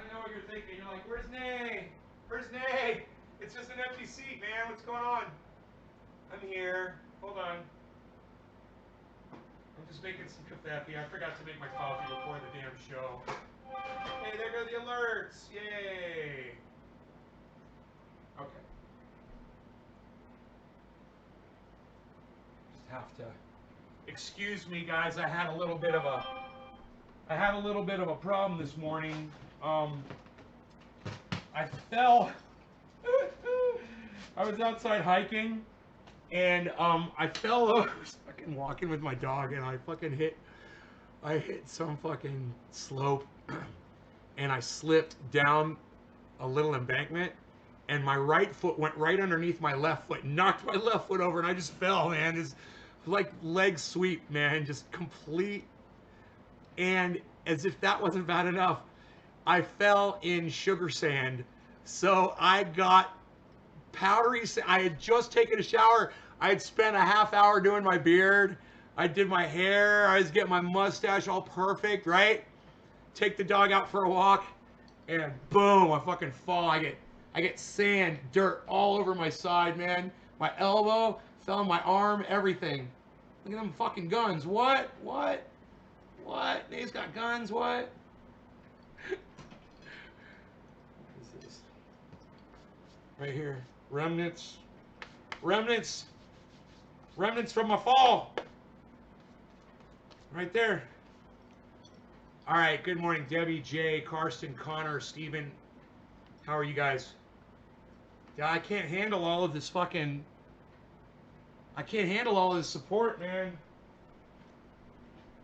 I know what you're thinking. You're like, where's Nay? Where's Nay? It's just an empty seat, man. What's going on? I'm here. Hold on. I'm just making some coffee. I forgot to make my coffee before the damn show. Hey, there go the alerts. Yay. Okay. Just have to excuse me, guys. I had a little bit of a problem this morning. I fell. I was outside hiking, and I fell over. I was fucking walking with my dog, and I hit some fucking slope, and I slipped down a little embankment, and my right foot went right underneath my left foot, knocked my left foot over, and I just fell, man. It's like leg sweep, man, just complete. And as if that wasn't bad enough, I fell in sugar sand. So I got powdery sand. I had just taken a shower. I had spent a half hour doing my beard. I did my hair. I was getting my mustache all perfect, right? Take the dog out for a walk, and boom, I fucking fall. I get sand, dirt all over my side, man. My elbow, fell on my arm, everything. Look at them fucking guns. What? What? What? Nate's got guns, what? What is this? Right here. Remnants. Remnants. Remnants from my fall. Right there. All right, good morning, Debbie, Jay, Karsten, Connor, Steven. How are you guys? Yeah, I can't handle all of this fucking... I can't handle all of this support, man.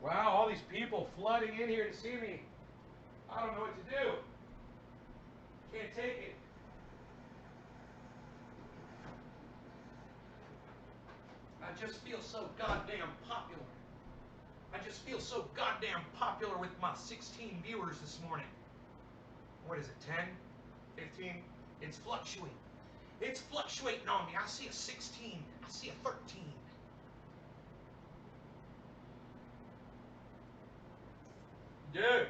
Wow, all these people flooding in here to see me. I don't know what to do. Can't take it. I just feel so goddamn popular. I just feel so goddamn popular with my 16 viewers this morning. What is it, 10? 15? It's fluctuating. It's fluctuating on me. I see a 16. I see a 13. Dude.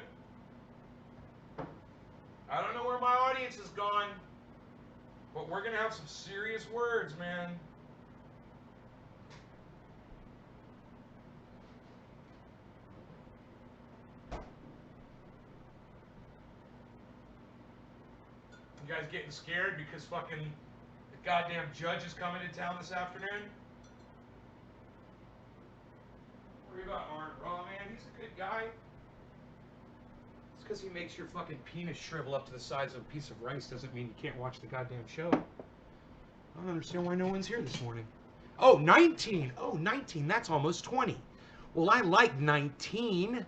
I don't know where my audience has gone, but we're going to have some serious words, man. You guys getting scared because fucking the goddamn judge is coming to town this afternoon? Worry about Arndt Raw, man. He's a good guy. It's because he makes your fucking penis shrivel up to the size of a piece of rice doesn't mean you can't watch the goddamn show. I don't understand why no one's here this morning. Oh, 19. Oh, 19. That's almost 20. Well, I like 19.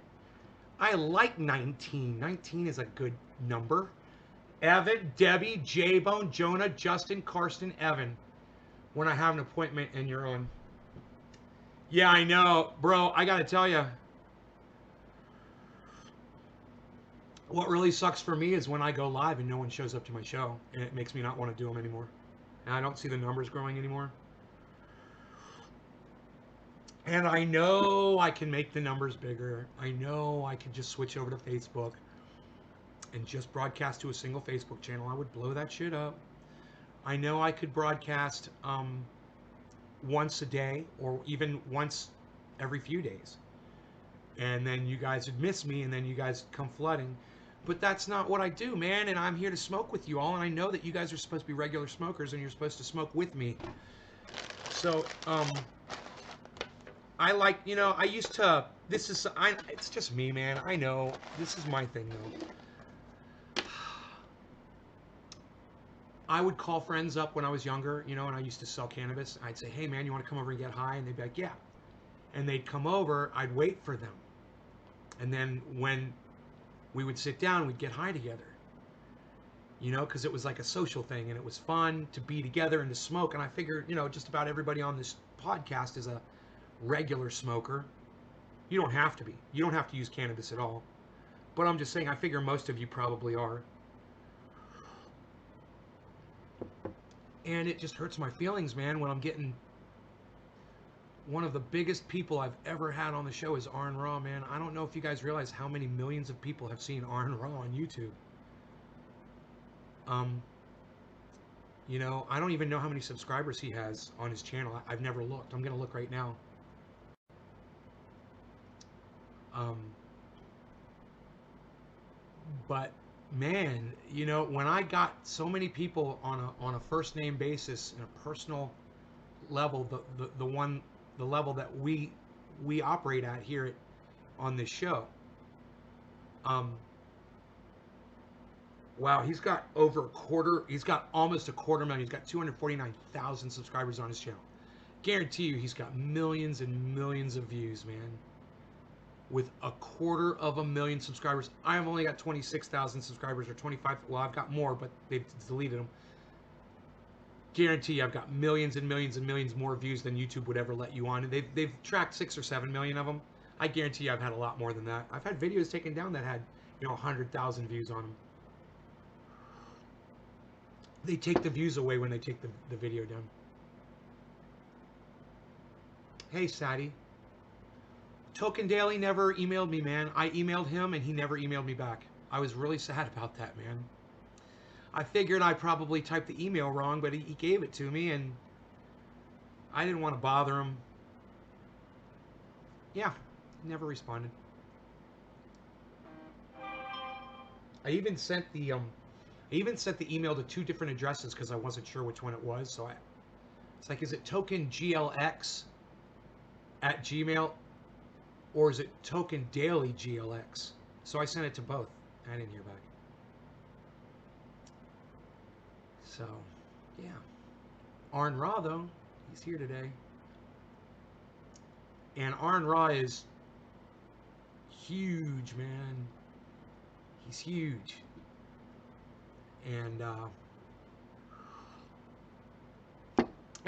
I like 19. 19 is a good number. Evan, Debbie, J-Bone, Jonah, Justin, Karsten, Evan. When I have an appointment and you're on. Yeah, I know. Bro, I gotta tell you. What really sucks for me is when I go live and no one shows up to my show. And it makes me not want to do them anymore. And I don't see the numbers growing anymore. And I know I can make the numbers bigger. I know I can just switch over to Facebook and just broadcast to a single Facebook channel. I would blow that shit up. I know I could broadcast once a day or even once every few days. And then you guys would miss me and then you guys come flooding. But that's not what I do, man. And I'm here to smoke with you all. And I know that you guys are supposed to be regular smokers and you're supposed to smoke with me. So, I like, you know, I used to, it's just me, man. I know. This is my thing, though. I would call friends up when I was younger, you know, and I used to sell cannabis. I'd say, hey, man, you want to come over and get high? And they'd be like, yeah. And they'd come over. I'd wait for them. And then when we would sit down, we'd get high together. You know, because it was like a social thing, and it was fun to be together and to smoke. And I figured, you know, just about everybody on this podcast is a regular smoker. You don't have to be. You don't have to use cannabis at all. But I'm just saying, I figure most of you probably are. And it just hurts my feelings, man, when I'm getting... One of the biggest people I've ever had on the show is Arn Raw, man. I don't know if you guys realize how many millions of people have seen Arn Raw on YouTube. Um, you know, I don't even know how many subscribers he has on his channel. I've never looked. I'm gonna look right now. Um, but man, you know, when I got so many people on a first name basis in a personal level, the level that we operate at here on this show. Um, wow, he's got over a quarter. He's got almost a quarter million. He's got 249,000 subscribers on his channel. Guarantee you, he's got millions and millions of views, man. With a quarter of a million subscribers, I've only got 26,000 subscribers or 25. Well, I've got more, but they've deleted them. Guarantee I've got millions and millions and millions more views than YouTube would ever let you on. And they've tracked 6 or 7 million of them. I guarantee you I've had a lot more than that. I've had videos taken down that had, you know, 100,000 views on them. They take the views away when they take the video down. Hey, Sadie. Token Daily never emailed me, man. I emailed him and he never emailed me back. I was really sad about that, man. I figured I probably typed the email wrong, but he gave it to me and I didn't want to bother him. Yeah, never responded. I even sent the email to 2 different addresses because I wasn't sure which one it was. So it's like, is it tokenglx at Gmail or is it token daily glx? So I sent it to both. I didn't hear back. So, yeah. Arn Ra, though, he's here today. And Arn Ra is huge, man. He's huge. And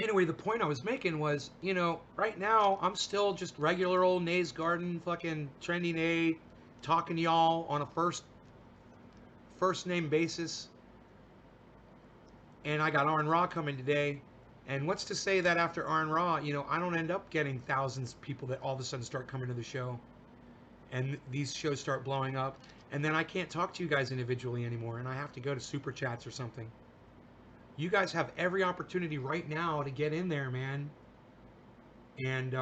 anyway, the point I was making was, you know, right now I'm still just regular old Nays Garden, fucking trendy Nay, talking to y'all on a first name basis. And I got Arn Ra coming today. And what's to say that after Arn Ra, you know, I don't end up getting thousands of people that all of a sudden start coming to the show. And these shows start blowing up. And then I can't talk to you guys individually anymore. And I have to go to Super Chats or something. You guys have every opportunity right now to get in there, man. And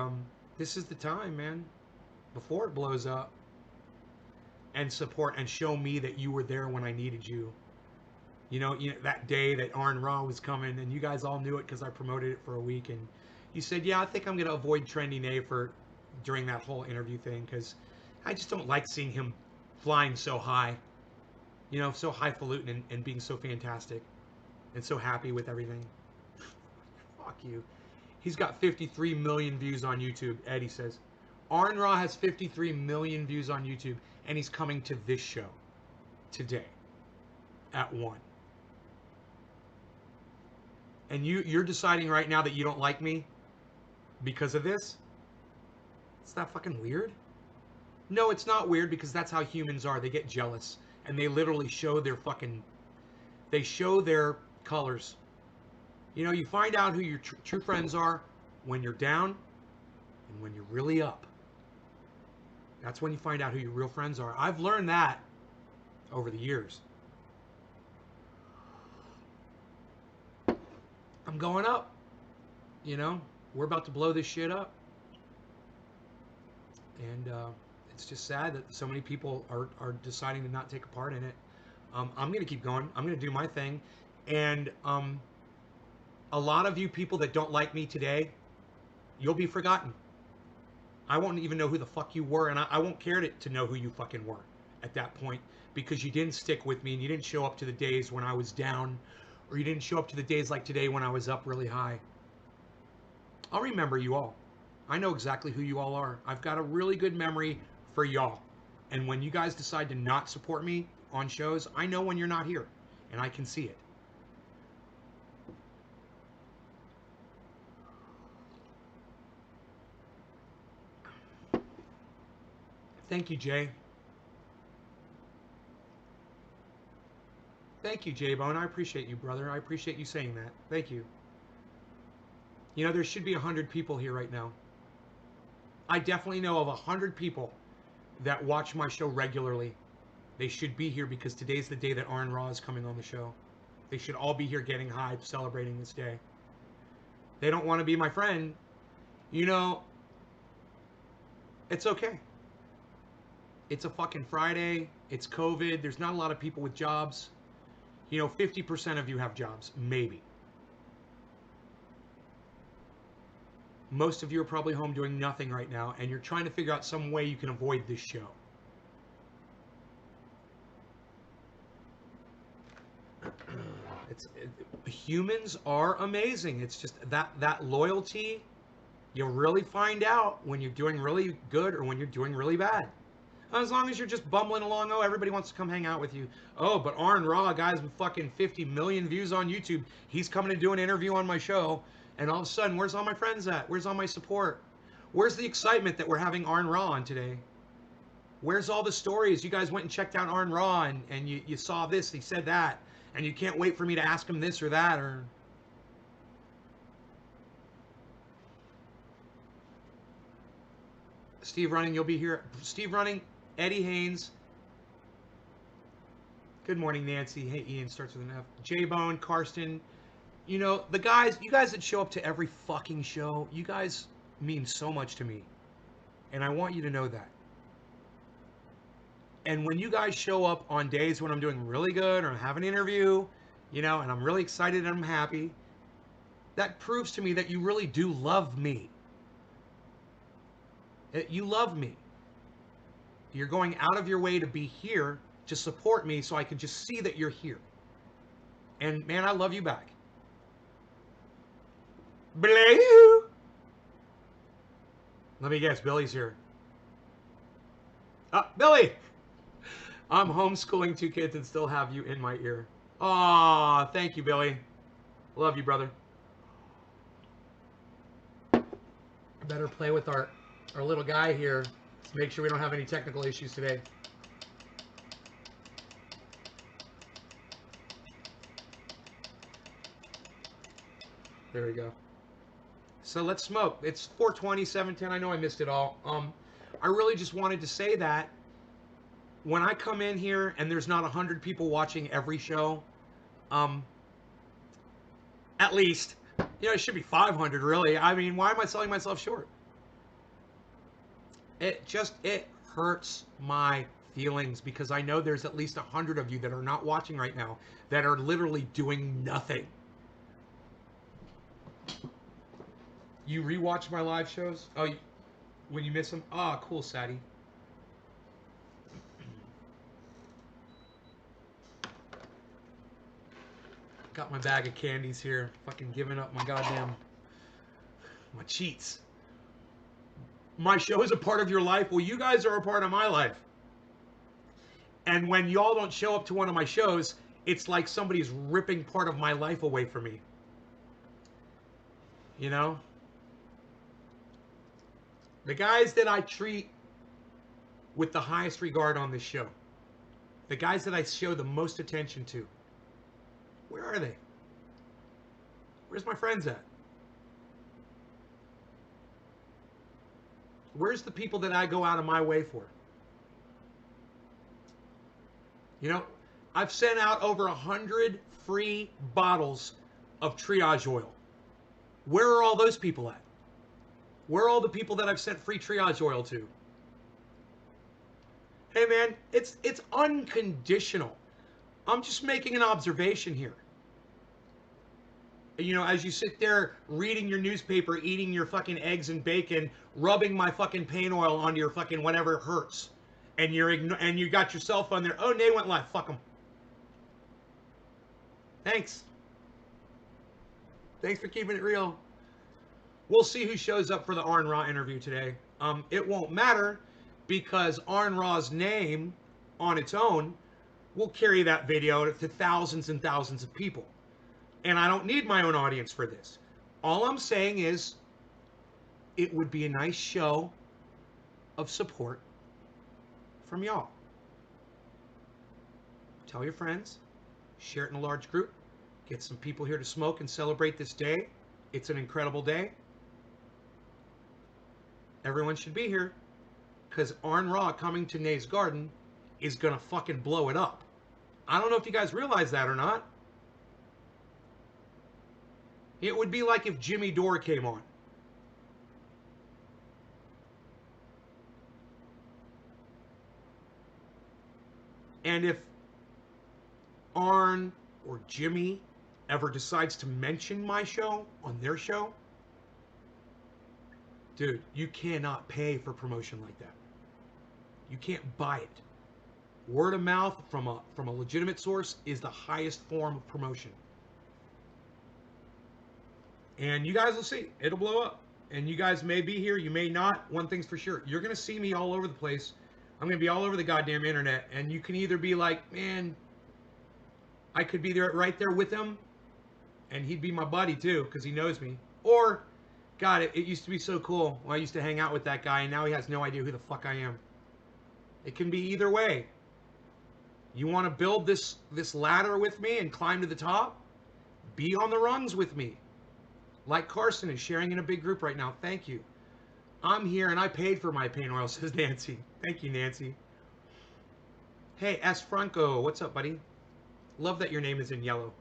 this is the time, man. Before it blows up. And support and show me that you were there when I needed you. You know, that day that Arn Ra was coming, and you guys all knew it because I promoted it for a week, and you said, yeah, I think I'm going to avoid Trendy Nay during that whole interview thing because I just don't like seeing him flying so high, you know, so highfalutin and being so fantastic and so happy with everything. Fuck you. He's got 53 million views on YouTube, Eddie says. Arn Ra has 53 million views on YouTube, and he's coming to this show today at 1. And you're deciding right now that you don't like me because of this? Is that fucking weird? No, it's not weird because that's how humans are. They get jealous and they literally show their they show their colors. You know, you find out who your true friends are when you're down and when you're really up. That's when you find out who your real friends are. I've learned that over the years. I'm going up. You know, we're about to blow this shit up. And it's just sad that so many people are deciding to not take a part in it. I'm going to keep going. I'm going to do my thing. And a lot of you people that don't like me today, you'll be forgotten. I won't even know who the fuck you were. And I won't care to know who you fucking were at that point because you didn't stick with me and you didn't show up to the days when I was down. Or you didn't show up to the days like today when I was up really high. I'll remember you all. I know exactly who you all are. I've got a really good memory for y'all. And when you guys decide to not support me on shows, I know when you're not here. And I can see it. Thank you, Jay. Thank you, J-Bone. I appreciate you, brother. I appreciate you saying that. Thank you. You know, there should be 100 people here right now. I definitely know of 100 people that watch my show regularly. They should be here because today's the day that Arn Ra is coming on the show. They should all be here getting hyped, celebrating this day. They don't want to be my friend. You know, it's okay. It's a fucking Friday. It's COVID. There's not a lot of people with jobs. You know, 50% of you have jobs, maybe. Most of you are probably home doing nothing right now, and you're trying to figure out some way you can avoid this show. Humans are amazing. It's just that loyalty, you'll really find out when you're doing really good or when you're doing really bad. As long as you're just bumbling along, oh, everybody wants to come hang out with you. Oh, but Arn Raw, guys with fucking 50 million views on YouTube, he's coming to do an interview on my show. And all of a sudden, where's all my friends at? Where's all my support? Where's the excitement that we're having Arn Raw on today? Where's all the stories? You guys went and checked out Arn Raw and you saw this, he said that. And you can't wait for me to ask him this or that or... Steve Running, you'll be here. Steve Running, Eddie Haynes. Good morning, Nancy. Hey, Ian starts with an F. J-Bone, Karsten. You know, you guys that show up to every fucking show, you guys mean so much to me. And I want you to know that. And when you guys show up on days when I'm doing really good or I have an interview, you know, and I'm really excited and I'm happy, that proves to me that you really do love me. You love me. You're going out of your way to be here to support me so I can just see that you're here. And man, I love you back. Blue. Let me guess, Billy's here. Billy! I'm homeschooling 2 kids and still have you in my ear. Aw, thank you, Billy. Love you, brother. Better play with our little guy here to make sure we don't have any technical issues today. There we go. So let's smoke. It's 4:20, 7:10. I know I missed it all. I really just wanted to say that when I come in here and there's not 100 people watching every show, at least, you know, it should be 500 really. I mean, why am I selling myself short? It hurts my feelings because I know there's at least 100 of you that are not watching right now that are literally doing nothing. You rewatch my live shows? Oh, when you miss them? Ah, cool, Sadie. Got my bag of candies here. Fucking giving up my cheats. My show is a part of your life. Well, you guys are a part of my life. And when y'all don't show up to one of my shows, it's like somebody's ripping part of my life away from me. You know? The guys that I treat with the highest regard on this show, the guys that I show the most attention to, where are they? Where's my friends at? Where's the people that I go out of my way for? You know, I've sent out over 100 free bottles of triage oil. Where are all those people at? Where are all the people that I've sent free triage oil to? Hey man, it's unconditional. I'm just making an observation here. You know, as you sit there reading your newspaper, eating your fucking eggs and bacon, rubbing my fucking pain oil onto your fucking whatever hurts, and you got your cell phone there. Oh, Nay went live. Fuck them. Thanks. Thanks for keeping it real. We'll see who shows up for the Arn Raw interview today. It won't matter because Arn Raw's name on its own will carry that video to thousands and thousands of people. And I don't need my own audience for this. All I'm saying is it would be a nice show of support from y'all. Tell your friends, share it in a large group, get some people here to smoke and celebrate this day. It's an incredible day. Everyone should be here because Arn Raw coming to Nay's Garden is going to fucking blow it up. I don't know if you guys realize that or not. It would be like if Jimmy Dore came on. And if Arn or Jimmy ever decides to mention my show on their show, dude, you cannot pay for promotion like that. You can't buy it. Word of mouth from a legitimate source is the highest form of promotion. And you guys will see. It'll blow up. And you guys may be here, you may not. One thing's for sure. You're going to see me all over the place. I'm going to be all over the goddamn internet. And you can either be like, man, I could be there right there with him. And he'd be my buddy too, because he knows me. Or, God, it used to be so cool when I used to hang out with that guy, and now he has no idea who the fuck I am. It can be either way. You want to build this ladder with me and climb to the top? Be on the rungs with me. Like Carson is sharing in a big group right now. Thank you. I'm here and I paid for my pain oil, says Nancy. Thank you, Nancy. Hey, S. Franco. What's up, buddy? Love that your name is in yellow.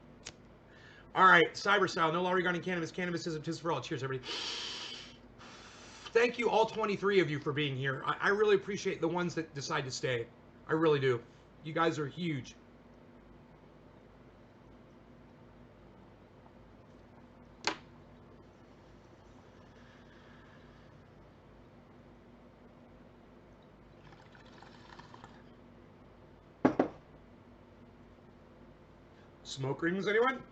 All right, Cyberstyle. No law regarding cannabis. Cannabis isn't just for all. Cheers, everybody. Thank you, all 23 of you, for being here. I really appreciate the ones that decide to stay. I really do. You guys are huge. Smoke rings, anyone?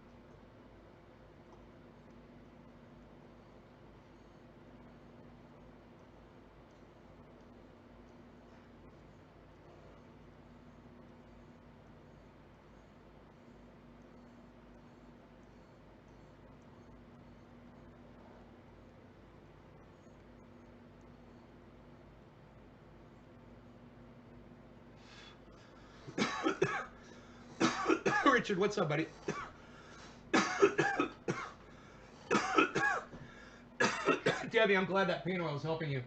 Richard, what's up, buddy? Debbie, I'm glad that pain oil is helping you.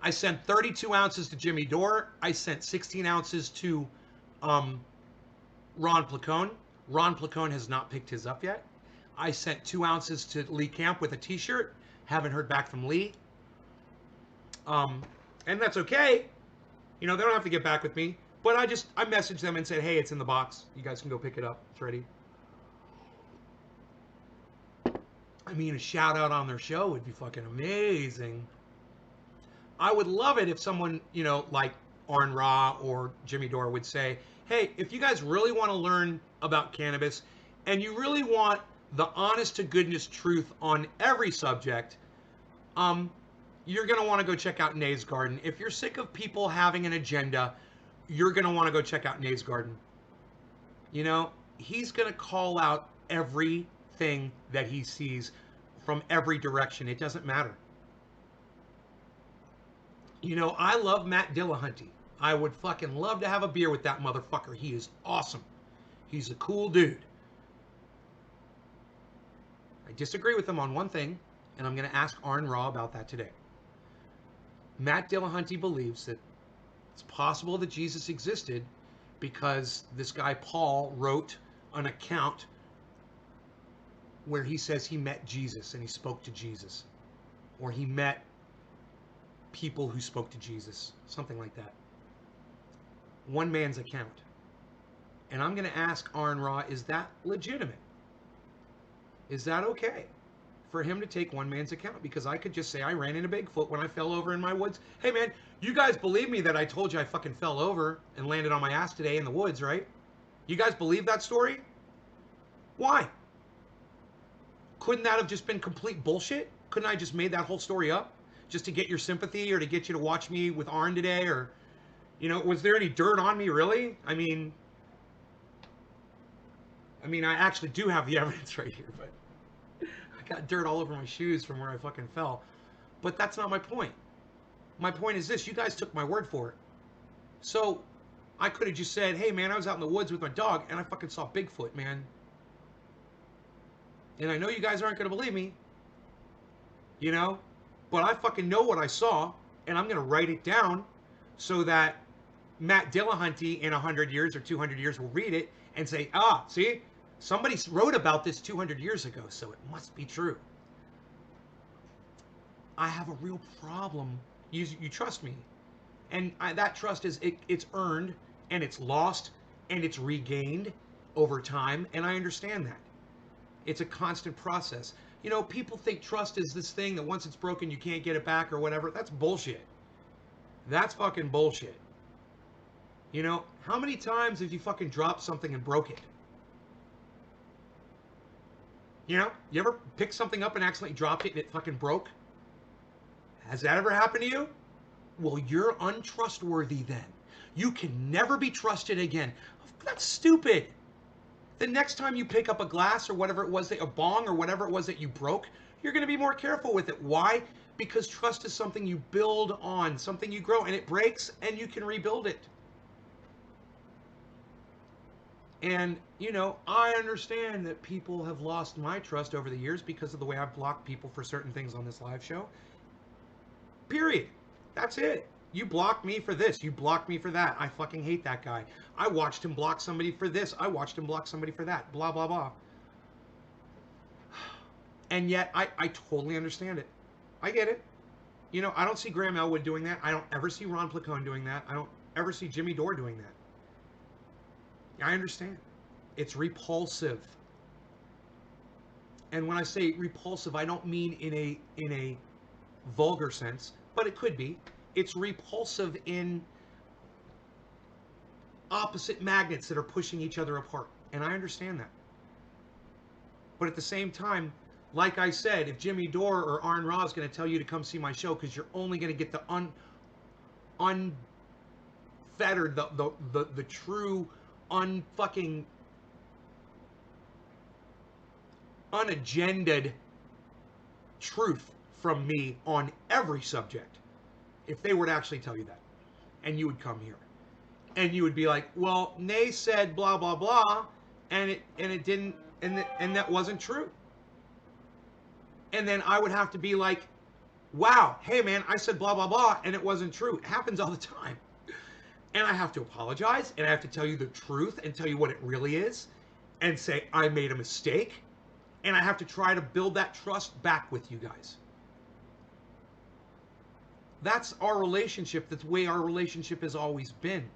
I sent 32 ounces to Jimmy Dore. I sent 16 ounces to Ron Placone. Ron Placone has not picked his up yet. I sent 2 ounces to Lee Camp with a t-shirt. Haven't heard back from Lee. And that's okay. You know, they don't have to get back with me. But I messaged them and said, hey, it's in the box. You guys can go pick it up. It's ready. I mean, a shout out on their show would be fucking amazing. I would love it if someone, you know, like Arn Ra or Jimmy Dore would say, hey, if you guys really want to learn about cannabis and you really want the honest to goodness truth on every subject, you're going to want to go check out Nay's Garden. If you're sick of people having an agenda, you're going to want to go check out Nay's Garden. You know, he's going to call out everything that he sees from every direction. It doesn't matter. You know, I love Matt Dillahunty. I would fucking love to have a beer with that motherfucker. He is awesome. He's a cool dude. I disagree with him on one thing, and I'm going to ask Arn Ra about that today. Matt Dillahunty believes that it's possible that Jesus existed because this guy Paul wrote an account where he says he met Jesus and he spoke to Jesus, or he met people who spoke to Jesus, something like that. One man's account. And I'm going to ask Arn Ra, is that legitimate? Is that okay for him to take one man's account? Because I could just say I ran into Bigfoot when I fell over in my woods. Hey man, you guys believe me that I told you I fucking fell over and landed on my ass today in the woods, right? You guys believe that story? Why? Couldn't that have just been complete bullshit? Couldn't I just made that whole story up just to get your sympathy or to get you to watch me with Arn today? Or, you know, was there any dirt on me really? I mean, I actually do have the evidence right here, but I got dirt all over my shoes from where I fucking fell. But that's not my point. My point is this: you guys took my word for it. So I could have just said, hey man, I was out in the woods with my dog and I fucking saw Bigfoot, man. And I know you guys aren't going to believe me, you know, but I fucking know what I saw, and I'm going to write it down so that Matt Dillahunty in 100 years or 200 years will read it and say, ah, see, Somebody wrote about this 200 years ago, so it must be true. I have a real problem. You trust me. And that trust it's earned and it's lost and it's regained over time. And I understand that. It's a constant process. You know, people think trust is this thing that once it's broken, you can't get it back or whatever. That's bullshit. That's fucking bullshit. You know, how many times have you fucking dropped something and broke it? You know, you ever pick something up and accidentally dropped it and it fucking broke? Has that ever happened to you? Well, you're untrustworthy then. You can never be trusted again. That's stupid. The next time you pick up a glass or whatever it was, a bong or whatever it was that you broke, you're going to be more careful with it. Why? Because trust is something you build on, something you grow, and it breaks and you can rebuild it. And, you know, I understand that people have lost my trust over the years because of the way I've blocked people for certain things on this live show. Period. That's it. You blocked me for this. You blocked me for that. I fucking hate that guy. I watched him block somebody for this. I watched him block somebody for that. Blah, blah, blah. And yet, I totally understand it. I get it. You know, I don't see Graham Elwood doing that. I don't ever see Ron Placone doing that. I don't ever see Jimmy Dore doing that. I understand. It's repulsive. And when I say repulsive, I don't mean in a vulgar sense, but it could be. It's repulsive in opposite magnets that are pushing each other apart. And I understand that. But at the same time, like I said, if Jimmy Dore or Arn Ra is going to tell you to come see my show because you're only going to get the unfettered, the true, unfucking, unagended truth from me on every subject, if they were to actually tell you that, and you would come here, and you would be like, well, Nay said blah blah blah, and it didn't, and that wasn't true, and then I would have to be like, wow, hey man, I said blah blah blah, and it wasn't true. It happens all the time, and I have to apologize, and I have to tell you the truth and tell you what it really is, and say I made a mistake, and I have to try to build that trust back with you guys. That's our relationship. That's the way our relationship has always been.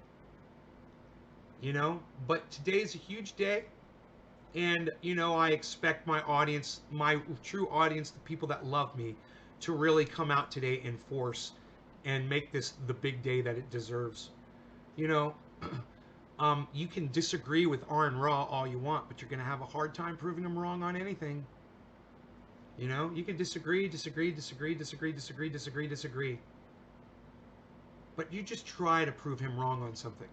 You know? But today's a huge day. And, you know, I expect my audience, my true audience, the people that love me, to really come out today in force and make this the big day that it deserves. You know, you can disagree with Arn Ra all you want, but you're going to have a hard time proving him wrong on anything. You know, you can disagree. But you just try to prove him wrong on something.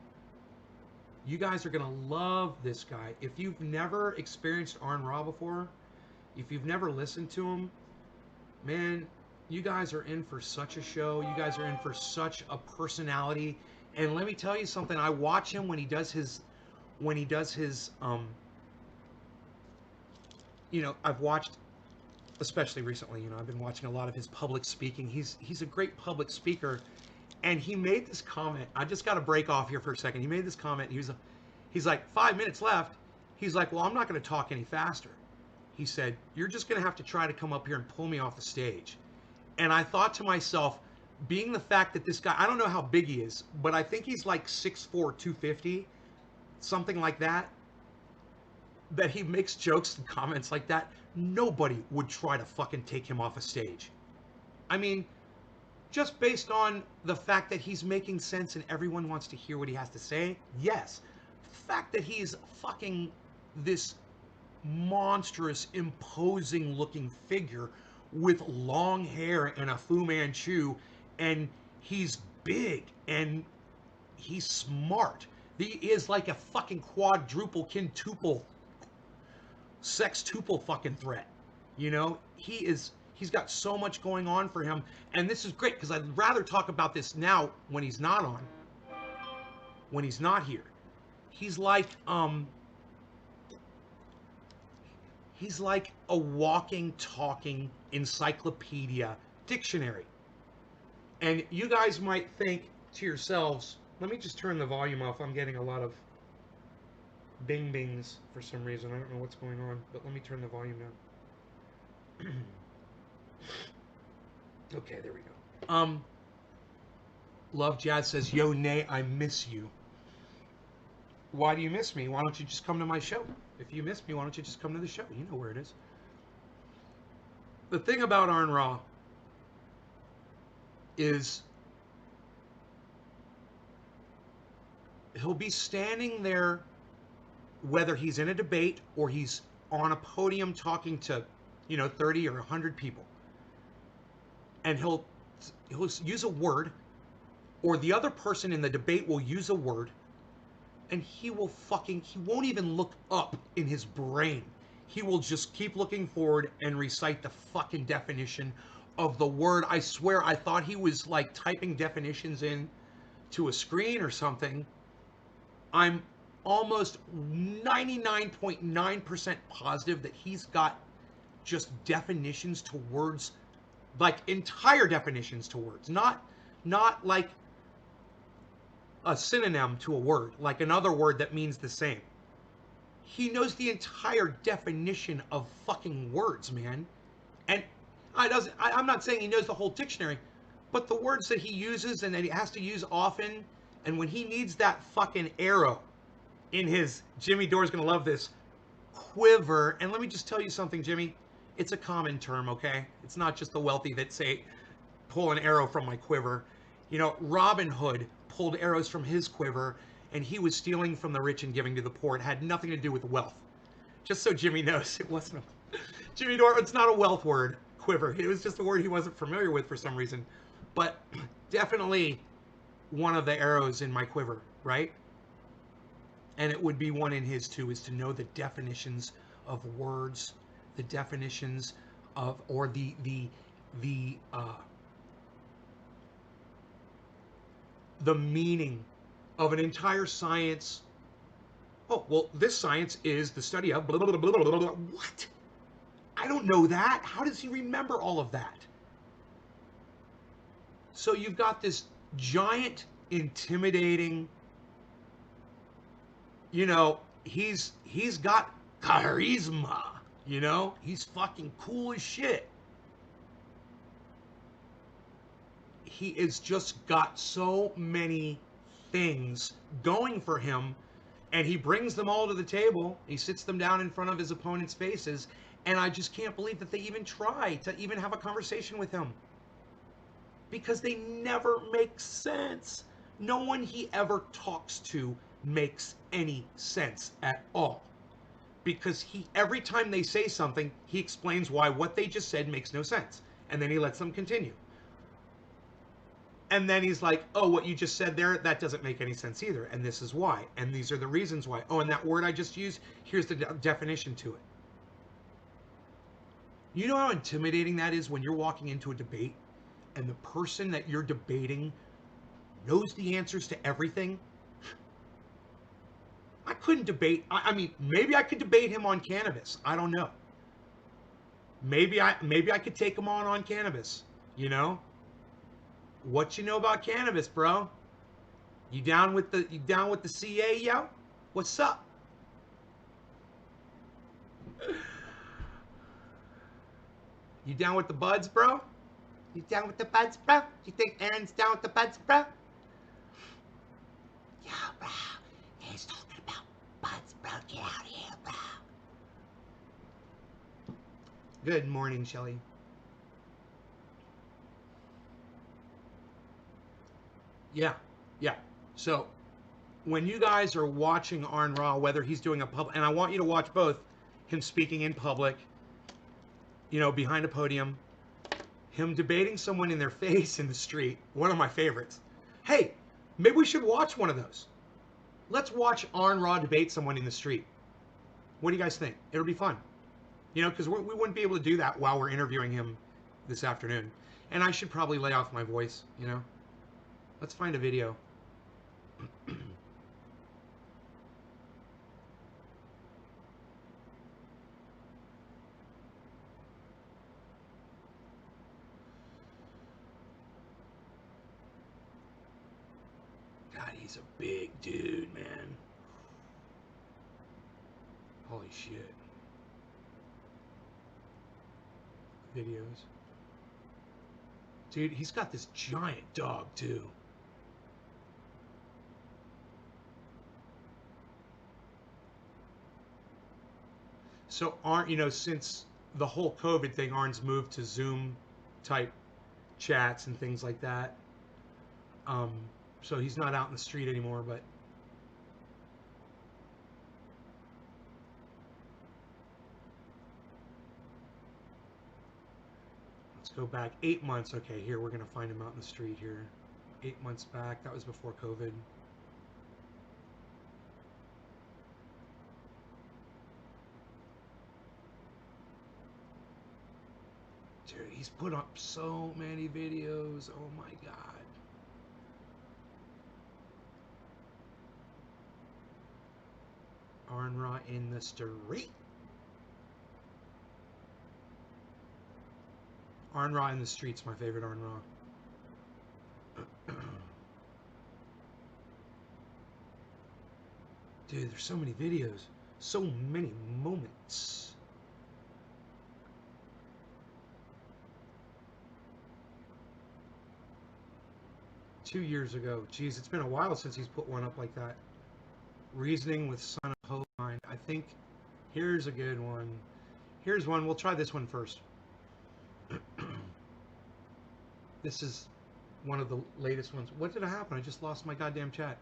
You guys are going to love this guy. If you've never experienced Arn Ra before, if you've never listened to him, man, you guys are in for such a show. You guys are in for such a personality. And let me tell you something. I watch him when he does his, you know, I've watched, especially recently, you know, I've been watching a lot of his public speaking. He's a great public speaker. And he made this comment. I just got to break off here for a second. He made this comment. He's like, 5 minutes left. He's like, well, I'm not going to talk any faster. He said, you're just going to have to try to come up here and pull me off the stage. And I thought to myself, being the fact that this guy, I don't know how big he is, but I think he's like 6'4", 250, something like that, that he makes jokes and comments like that. Nobody would try to fucking take him off a stage. I mean, just based on the fact that he's making sense and everyone wants to hear what he has to say, yes. The fact that he's fucking this monstrous, imposing looking figure with long hair and a Fu Manchu, and he's big and he's smart. He is like a fucking quadruple, quintuple, sextuple fucking threat. You know, he's got so much going on for him, and this is great because I'd rather talk about this now when he's not on, when he's not here. He's like a walking, talking encyclopedia dictionary. And you guys might think to yourselves, let me just turn the volume off. I'm getting a lot of bing bings for some reason. I don't know what's going on, but let me turn the volume down. Okay, there we go. Love Jazz says, "Yo, Nay, I miss you." Why do you miss me? Why don't you just come to my show? If you miss me, why don't you just come to the show? You know where it is. The thing about Arn Ra is he'll be standing there, whether he's in a debate or he's on a podium talking to, 30 or 100 people, and he'll use a word, or the other person in the debate will use a word, and he won't even look up in his brain. He will just keep looking forward and recite the fucking definition of the word. I swear, I thought he was like typing definitions in to a screen or something. I'm almost 99.9% positive that he's got just definitions to words, like entire definitions to words, not like a synonym to a word, like another word that means the same. He knows the entire definition of fucking words, man. And I'm not saying he knows the whole dictionary, but the words that he uses and that he has to use often, and when he needs that fucking arrow in his, Jimmy Dore's gonna love this, quiver. And let me just tell you something, Jimmy. It's a common term, okay? It's not just the wealthy that say, pull an arrow from my quiver. Robin Hood pulled arrows from his quiver, and he was stealing from the rich and giving to the poor. It had nothing to do with wealth. Just so Jimmy knows, it wasn't Jimmy Dore, it's not a wealth word, quiver. It was just a word he wasn't familiar with for some reason. But definitely one of the arrows in my quiver, right? And it would be one in his too, is to know the definitions of words, the definitions of, or the meaning of an entire science. Oh, well, this science is the study of blah, blah, blah, blah, blah, blah. What? I don't know that. How does he remember all of that? So you've got this giant, intimidating, he's got charisma, he's fucking cool as shit. He has just got so many things going for him, and he brings them all to the table. He sits them down in front of his opponent's faces, and I just can't believe that they even try to even have a conversation with him, because they never make sense. No one he ever talks to makes any sense at all, because every time they say something, he explains why what they just said makes no sense, and then he lets them continue. And then he's like, oh, what you just said there, that doesn't make any sense either. And this is why. And these are the reasons why. Oh, and that word I just used, here's the definition to it. You know how intimidating that is when you're walking into a debate and the person that you're debating knows the answers to everything? I couldn't debate. I mean, maybe I could debate him on cannabis. I don't know. Maybe I could take him on cannabis, What you know about cannabis, bro? You down with the CA, yo? What's up? You down with the buds, bro? You down with the buds, bro? You think Aaron's down with the buds, bro? Yeah, bro. He's talking about buds, bro. Get out of here, bro. Good morning, Shelly. Yeah. So, when you guys are watching Arn Ra, whether he's doing a public, and I want you to watch both, him speaking in public, behind a podium, him debating someone in their face in the street, one of my favorites. Hey, maybe we should watch one of those. Let's watch Arn Ra debate someone in the street. What do you guys think? It'll be fun. Because we wouldn't be able to do that while we're interviewing him this afternoon. And I should probably lay off my voice, Let's find a video. God, he's a big dude, man. Holy shit. Videos. Dude, he's got this giant dog, too. So, since the whole COVID thing, Arn's moved to Zoom type chats and things like that. So he's not out in the street anymore, but let's go back 8 months. Okay, here we're gonna find him out in the street here. 8 months back. That was before COVID. Dude, he's put up so many videos. Oh my god. Arn Ra in the street. Arn Ra in the street's my favorite Arn Ra. Dude, there's so many videos. So many moments. Two years ago. Jeez, it's been a while since he's put one up like that. Reasoning with Son of Holine. I think here's a good one. Here's one. We'll try this one first. This is one of the latest ones. What did happen? I just lost my goddamn chat.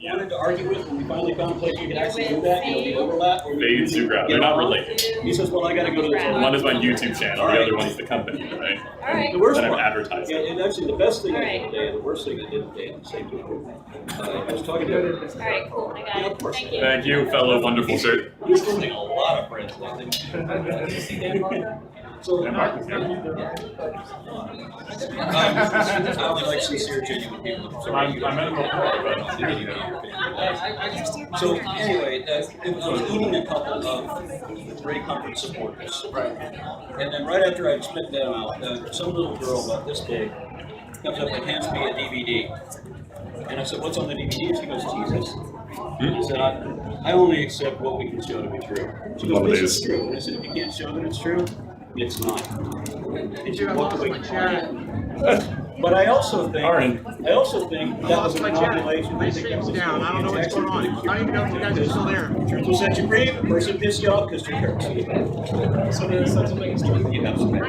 Wanted to argue with when we finally found a place you could actually do that, the overlap. Fade and Zugrad. They're not related. He says, well, I got to go to this one. One is my YouTube channel, the other one is the company, right? All right. The worst That I'm part, advertising. yeah, and actually the best thing I did today, and the worst thing I did today at the same time. I was talking to him. All right, cool. I got it. Thank you. Thank you, fellow wonderful sir. He's losing a lot of friends lately. So, I only like sincere, genuine people. So, so anyway, I was eating a couple of Ray Comfort supporters. Right. And then right after I spit them out, some little girl about this big comes up and hands me a DVD. And I said, what's on the DVD? She goes, Jesus. I said, I only accept what we can show to be true. She goes, this is true. And I said, if you can't show that it's true, it's not. And she walked away. But I also think that was an ovulation. My stream's down. I don't know what's going on. I don't even know if you guys are still there. Truth will set you free. The person pissed you off because truth hurts. So there's something extreme. You have some. I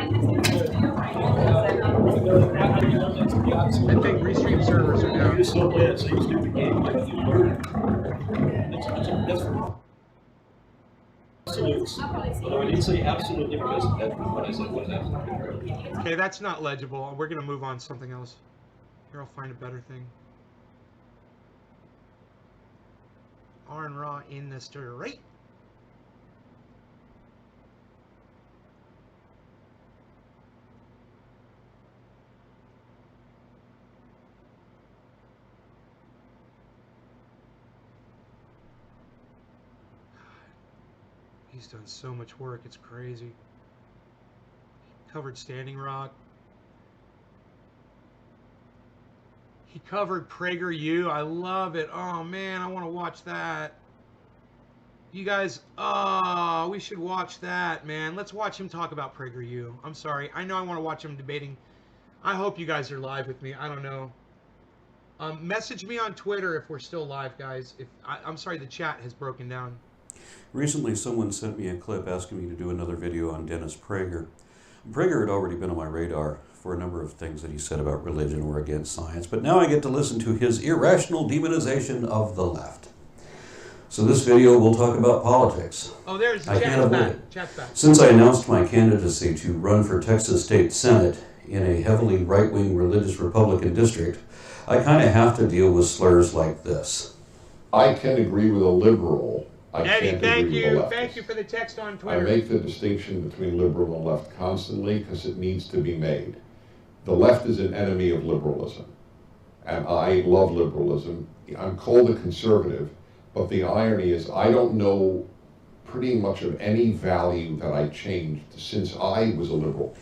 think restream servers are down. You still play it, so you stupid game. That's absolutes. Although I didn't say absolutely because that's what I said was absolutely. Okay, that's not legible. We're going to move on to something else. Here, I'll find a better thing. Arn Ra in the street. He's done so much work, it's crazy. Covered Standing Rock. He covered PragerU. I love it. Oh man, I want to watch that. You guys, oh, we should watch that, man. Let's watch him talk about PragerU. I'm sorry. I know I want to watch him debating. I hope you guys are live with me. I don't know. Message me on Twitter if we're still live, guys. I'm sorry, the chat has broken down. Recently, someone sent me a clip asking me to do another video on Dennis Prager. Prager had already been on my radar for a number of things that he said about religion or against science, but now I get to listen to his irrational demonization of the left. So this video will talk about politics. Oh, there's the I can't chat's avoid back. it. Chat's back. Since I announced my candidacy to run for Texas State Senate in a heavily right-wing religious Republican district, I kind of have to deal with slurs like this. I can agree with a liberal. I Eddie, can't thank agree with a you. leftist. Thank you for the text on I Twitter. make the distinction between liberal and left constantly because it needs to be made. The left is an enemy of liberalism, and I love liberalism. I'm called a conservative, but the irony is I don't know pretty much of any value that I changed since I was a liberal.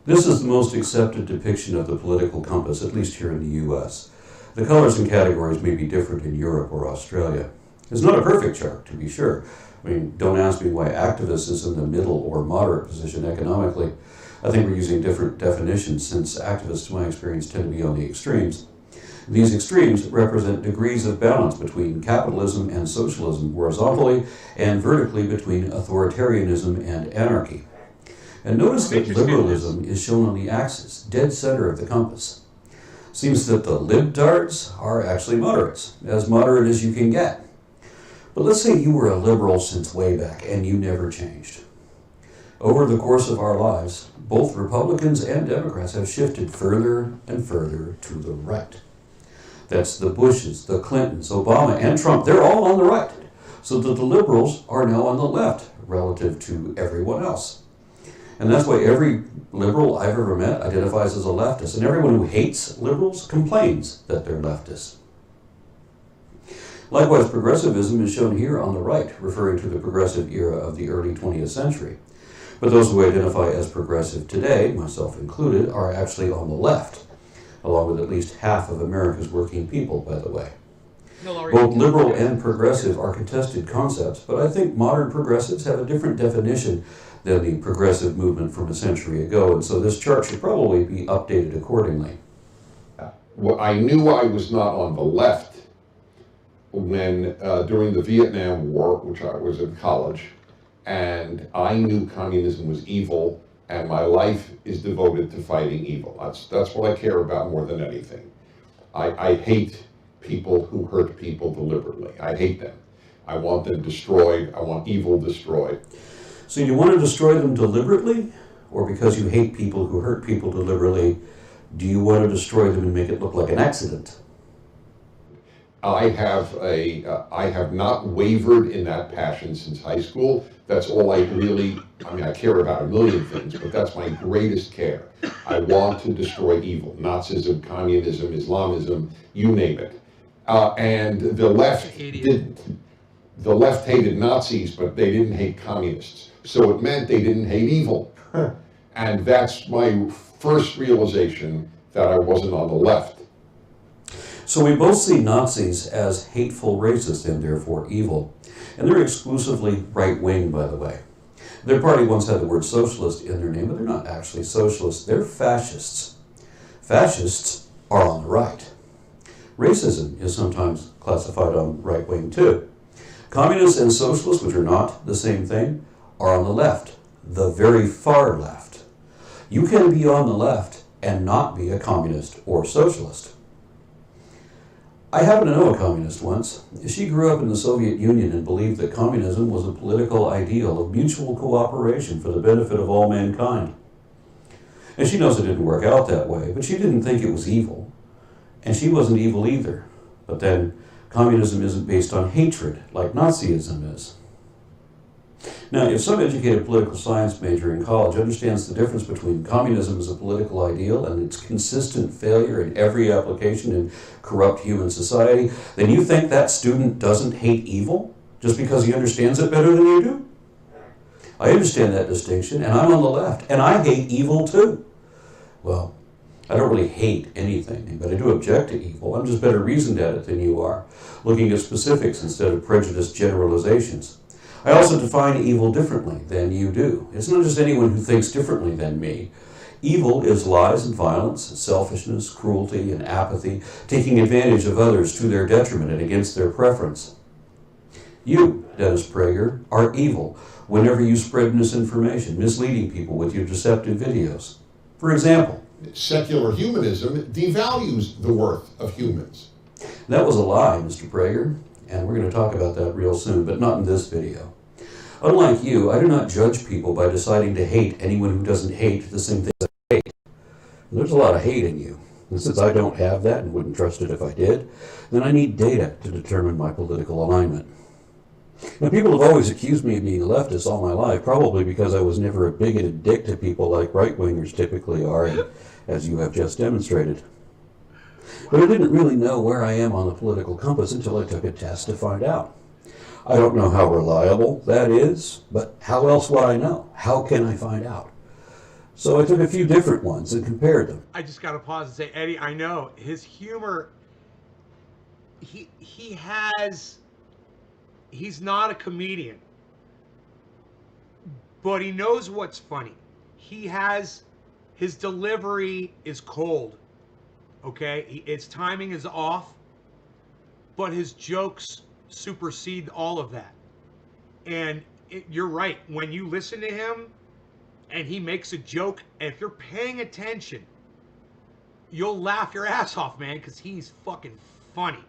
This is the most accepted depiction of the political compass, at least here in the U.S. The colors and categories may be different in Europe or Australia. It's not a perfect chart, to be sure. I mean, don't ask me why activists is in the middle or moderate position economically. I think we're using different definitions since activists, in my experience, tend to be on the extremes. These extremes represent degrees of balance between capitalism and socialism horizontally and vertically between authoritarianism and anarchy. And notice that liberalism is shown on the axis, dead center of the compass. Seems that the libtards are actually moderates, as moderate as you can get. But let's say you were a liberal since way back and you never changed. Over the course of our lives, both Republicans and Democrats have shifted further and further to the right. That's the Bushes, the Clintons, Obama, and Trump. They're all on the right. So that the liberals are now on the left relative to everyone else. And that's why every liberal I've ever met identifies as a leftist. And everyone who hates liberals complains that they're leftists. Likewise, progressivism is shown here on the right, referring to the progressive era of the early 20th century. But those who identify as progressive today, myself included, are actually on the left, along with at least half of America's working people, by the way. Both liberal and progressive are contested concepts, but I think modern progressives have a different definition than the progressive movement from a century ago, and so this chart should probably be updated accordingly. Well, I knew I was not on the left when during the Vietnam War, which I was in college, and I knew communism was evil, and my life is devoted to fighting evil. That's what I care about more than anything. I hate people who hurt people deliberately. I hate them. I want them destroyed. I want evil destroyed. So you want to destroy them deliberately? Or because you hate people who hurt people deliberately, do you want to destroy them and make it look like an accident? I have not wavered in that passion since high school. That's all I really, I care about a million things, but that's my greatest care. I want to destroy evil. Nazism, communism, Islamism, you name it. And the left didn't. The left hated Nazis, but they didn't hate communists. So it meant they didn't hate evil. And that's my first realization that I wasn't on the left. So we both see Nazis as hateful racists and therefore evil. And they're exclusively right-wing, by the way. Their party once had the word socialist in their name, but they're not actually socialists. They're fascists. Fascists are on the right. Racism is sometimes classified on right-wing too. Communists and socialists, which are not the same thing, are on the left, the very far left. You can be on the left and not be a communist or socialist. I happen to know a communist once. She grew up in the Soviet Union and believed that communism was a political ideal of mutual cooperation for the benefit of all mankind. And she knows it didn't work out that way, but she didn't think it was evil. And she wasn't evil either. But then, communism isn't based on hatred, like Nazism is. Now, if some educated political science major in college understands the difference between communism as a political ideal and its consistent failure in every application in corrupt human society, then you think that student doesn't hate evil just because he understands it better than you do? I understand that distinction, and I'm on the left, and I hate evil too. Well, I don't really hate anything, but I do object to evil. I'm just better reasoned at it than you are, looking at specifics instead of prejudiced generalizations. I also define evil differently than you do. It's not just anyone who thinks differently than me. Evil is lies and violence, selfishness, cruelty, and apathy, taking advantage of others to their detriment and against their preference. You, Dennis Prager, are evil whenever you spread misinformation, misleading people with your deceptive videos. For example, secular humanism devalues the worth of humans. That was a lie, Mr. Prager, and we're going to talk about that real soon, but not in this video. Unlike you, I do not judge people by deciding to hate anyone who doesn't hate the same things I hate. There's a lot of hate in you, and since I don't have that and wouldn't trust it if I did, then I need data to determine my political alignment. Now, people have always accused me of being a leftist all my life, probably because I was never a bigoted dick to people like right-wingers typically are, and as you have just demonstrated. But I didn't really know where I am on the political compass until I took a test to find out. I don't know how reliable that is, but how else would I know? How can I find out? So I took a few different ones and compared them. I just got to pause and say, Eddie, I know his humor he's not a comedian, but he knows what's funny. His delivery is cold. Okay, his timing is off, but his jokes supersede all of that. And you're right. When you listen to him and he makes a joke, if you're paying attention, you'll laugh your ass off, man, because he's fucking funny.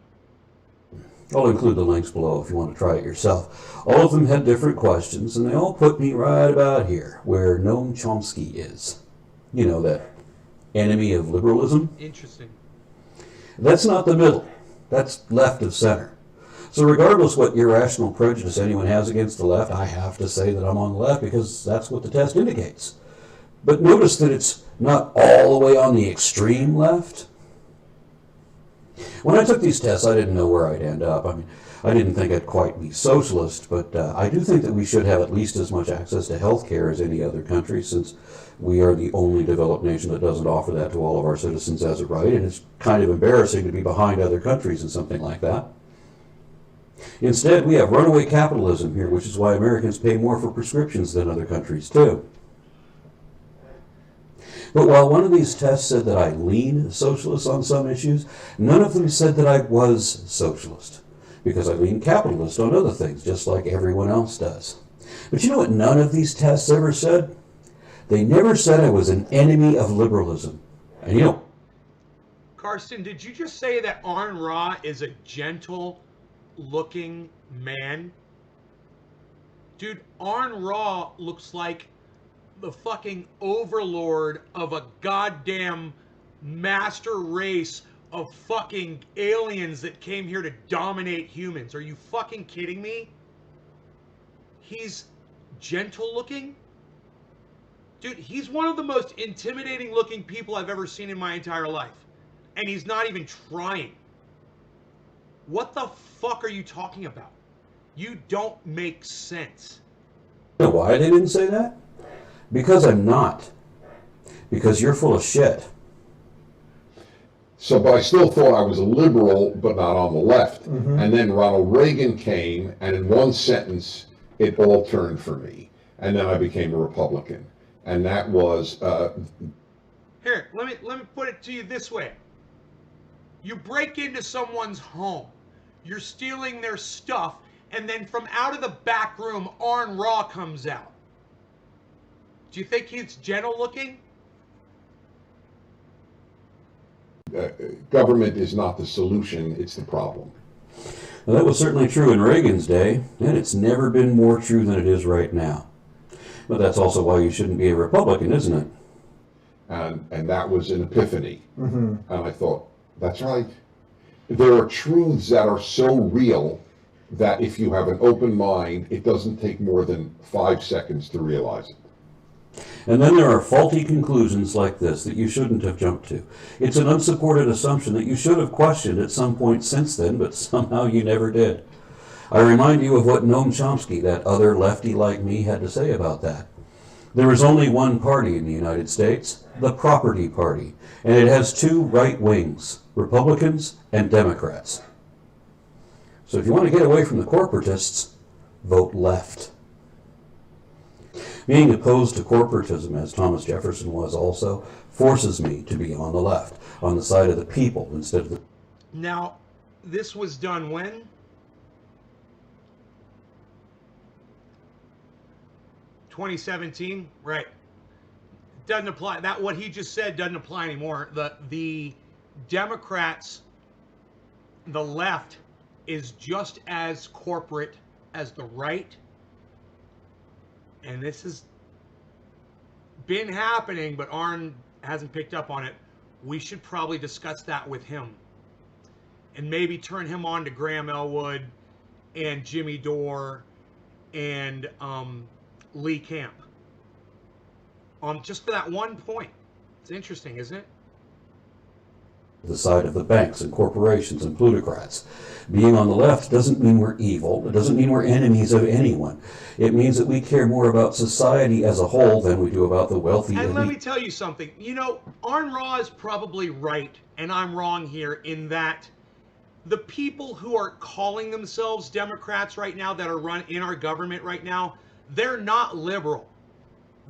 I'll include the links below if you want to try it yourself. All of them had different questions, and they all put me right about here, where Noam Chomsky is. You know, that enemy of liberalism. Interesting. That's not the middle. That's left of center. So regardless what irrational prejudice anyone has against the left, I have to say that I'm on the left because that's what the test indicates. But notice that it's not all the way on the extreme left. When I took these tests, I didn't know where I'd end up. I mean, I didn't think I'd quite be socialist, but I do think that we should have at least as much access to health care as any other country, since we are the only developed nation that doesn't offer that to all of our citizens as a right, and it's kind of embarrassing to be behind other countries in something like that. Instead, we have runaway capitalism here, which is why Americans pay more for prescriptions than other countries too. But while one of these tests said that I lean socialist on some issues, none of them said that I was socialist, because I lean capitalist on other things, just like everyone else does. But you know what none of these tests ever said? They never said I was an enemy of liberalism. And you know... Karsten, did you just say that Arn Ra is a gentle-looking man? Dude, Arn Ra looks like the fucking overlord of a goddamn master race of fucking aliens that came here to dominate humans. Are you fucking kidding me? He's gentle looking? Dude, he's one of the most intimidating looking people I've ever seen in my entire life. And he's not even trying. What the fuck are you talking about? You don't make sense. You know why they didn't say that? Because I'm not. Because you're full of shit. So, but I still thought I was a liberal, but not on the left. And then Ronald Reagan came, and in one sentence, it all turned for me. And then I became a Republican. And that was... Here, let me put it to you this way. You break into someone's home. You're stealing their stuff, and then from out of the back room, Arn Ra comes out. Do you think he's gentle looking? Government is not the solution, it's the problem. Well, that was certainly true in Reagan's day, and it's never been more true than it is right now. But that's also why you shouldn't be a Republican, isn't it? And that was an epiphany. And I thought, that's right. There are truths that are so real that if you have an open mind, it doesn't take more than 5 seconds to realize it. And then there are faulty conclusions like this that you shouldn't have jumped to. It's an unsupported assumption that you should have questioned at some point since then, but somehow you never did. I remind you of what Noam Chomsky, that other lefty like me, had to say about that. There is only one party in the United States, the Property Party, and it has two right wings, Republicans and Democrats. So if you want to get away from the corporatists, vote left. Being opposed to corporatism, as Thomas Jefferson was also, forces me to be on the left, on the side of the people instead of the... Now, this was done when? ...2017? Right. Doesn't apply. That what he just said doesn't apply anymore. The Democrats, the left, is just as corporate as the right. And this has been happening, but Arn hasn't picked up on it. We should probably discuss that with him. And maybe turn him on to Graham Elwood and Jimmy Dore and Lee Camp. Just for that one point. It's interesting, isn't it? The side of the banks and corporations and plutocrats. Being on the left doesn't mean we're evil. It doesn't mean we're enemies of anyone. It means that we care more about society as a whole than we do about the wealthy elite. And let me tell you something. You know, Arn Ra is probably right, and I'm wrong here in that the people who are calling themselves Democrats right now that are run in our government right now, they're not liberal.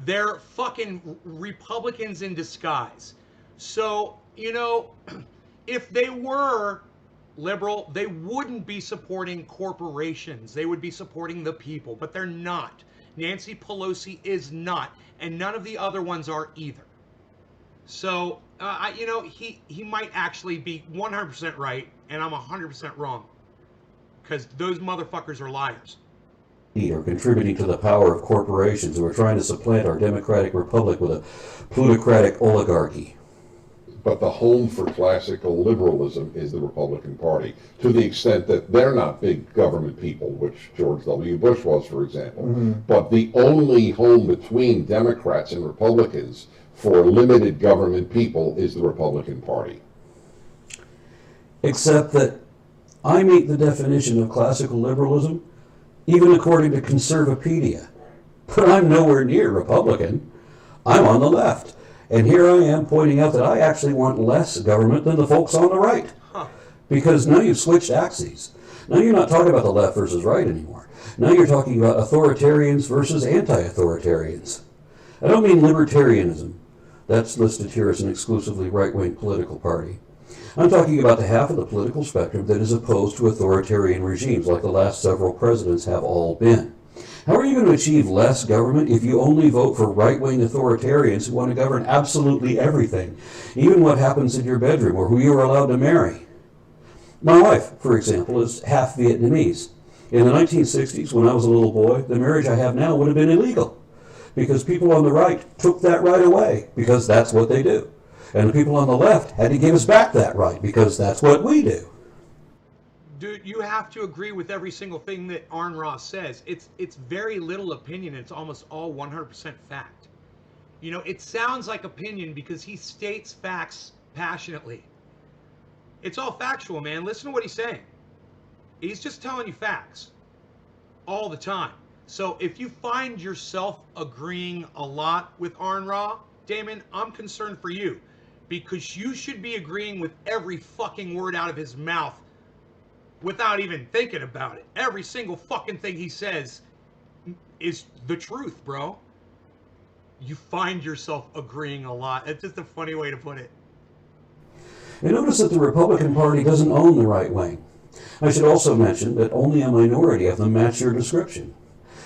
They're fucking Republicans in disguise. So, you know, if they were liberal, they wouldn't be supporting corporations. They would be supporting the people, but they're not. Nancy Pelosi is not, and none of the other ones are either. So, you know, he might actually be 100% right, and I'm 100% wrong, because those motherfuckers are liars. Are contributing to the power of corporations who are trying to supplant our democratic republic with a plutocratic oligarchy. But the home for classical liberalism is the Republican Party, to the extent that they're not big government people, which George W. Bush was, for example. But the only home between Democrats and Republicans for limited government people is the Republican Party. Except that I meet the definition of classical liberalism, even according to Conservapedia. But I'm nowhere near Republican. I'm on the left. And here I am pointing out that I actually want less government than the folks on the right. Because now you've switched axes. Now you're not talking about the left versus right anymore. Now you're talking about authoritarians versus anti-authoritarians. I don't mean libertarianism. That's listed here as an exclusively right-wing political party. I'm talking about the half of the political spectrum that is opposed to authoritarian regimes like the last several presidents have all been. How are you going to achieve less government if you only vote for right-wing authoritarians who want to govern absolutely everything, even what happens in your bedroom or who you are allowed to marry? My wife, for example, is half Vietnamese. In the 1960s, when I was a little boy, the marriage I have now would have been illegal because people on the right took that right away because that's what they do. And the people on the left had to give us back that right because that's what we do. Dude, you have to agree with every single thing that Arn Ross says. It's very little opinion. It's almost all 100% fact. You know, it sounds like opinion because he states facts passionately. It's all factual, man. Listen to what he's saying. He's just telling you facts all the time. So if you find yourself agreeing a lot with Arn Ra, Damon, I'm concerned for you because you should be agreeing with every fucking word out of his mouth without even thinking about it. Every single fucking thing he says is the truth, bro. You find yourself agreeing a lot. It's just a funny way to put it. And notice that the Republican Party doesn't own the right wing. I should also mention that only a minority of them match your description.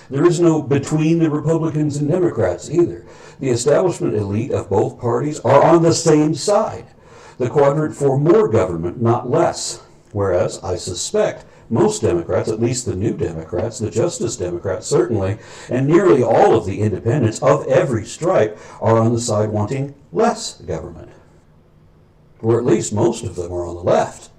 There is no between the Republicans and Democrats either. The establishment elite of both parties are on the same side. The quadrant for more government, not less. Whereas, I suspect, most Democrats, at least the New Democrats, the Justice Democrats certainly, and nearly all of the independents of every stripe are on the side wanting less government. Or at least most of them are on the left.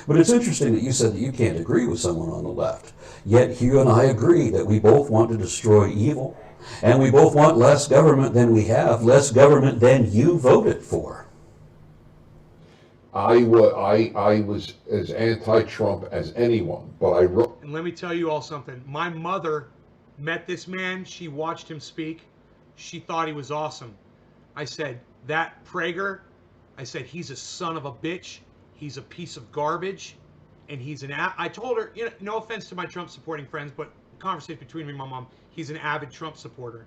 But it's interesting that you said that you can't agree with someone on the left. Yet you and I agree that we both want to destroy evil, and we both want less government than we have, less government than you voted for. I was as anti-Trump as anyone, but I wrote... And let me tell you all something. My mother met this man. She watched him speak. She thought he was awesome. I said, that Prager, I said, he's a son of a bitch. He's a piece of garbage. And he's an... I told her, you know, no offense to my Trump supporting friends, but the conversation between me and my mom, he's an avid Trump supporter.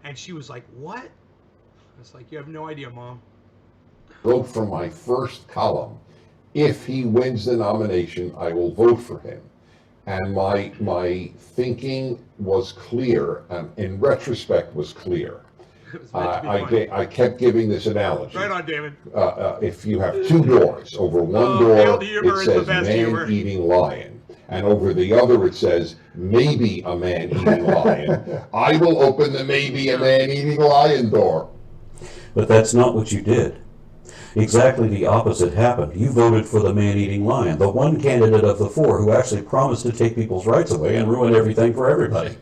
And she was like, what? I was like, you have no idea, Mom. Wrote from my first column, if he wins the nomination, I will vote for him. And my thinking was clear, and in retrospect was clear. I kept giving this analogy. Right on, David. If you have two doors, over one door it says man-eating lion, and over the other it says maybe a man-eating lion. I will open the maybe a man-eating lion door. But that's not what you did. Exactly the opposite happened. You voted for the man-eating lion, the one candidate of the four who actually promised to take people's rights away and ruin everything for everybody.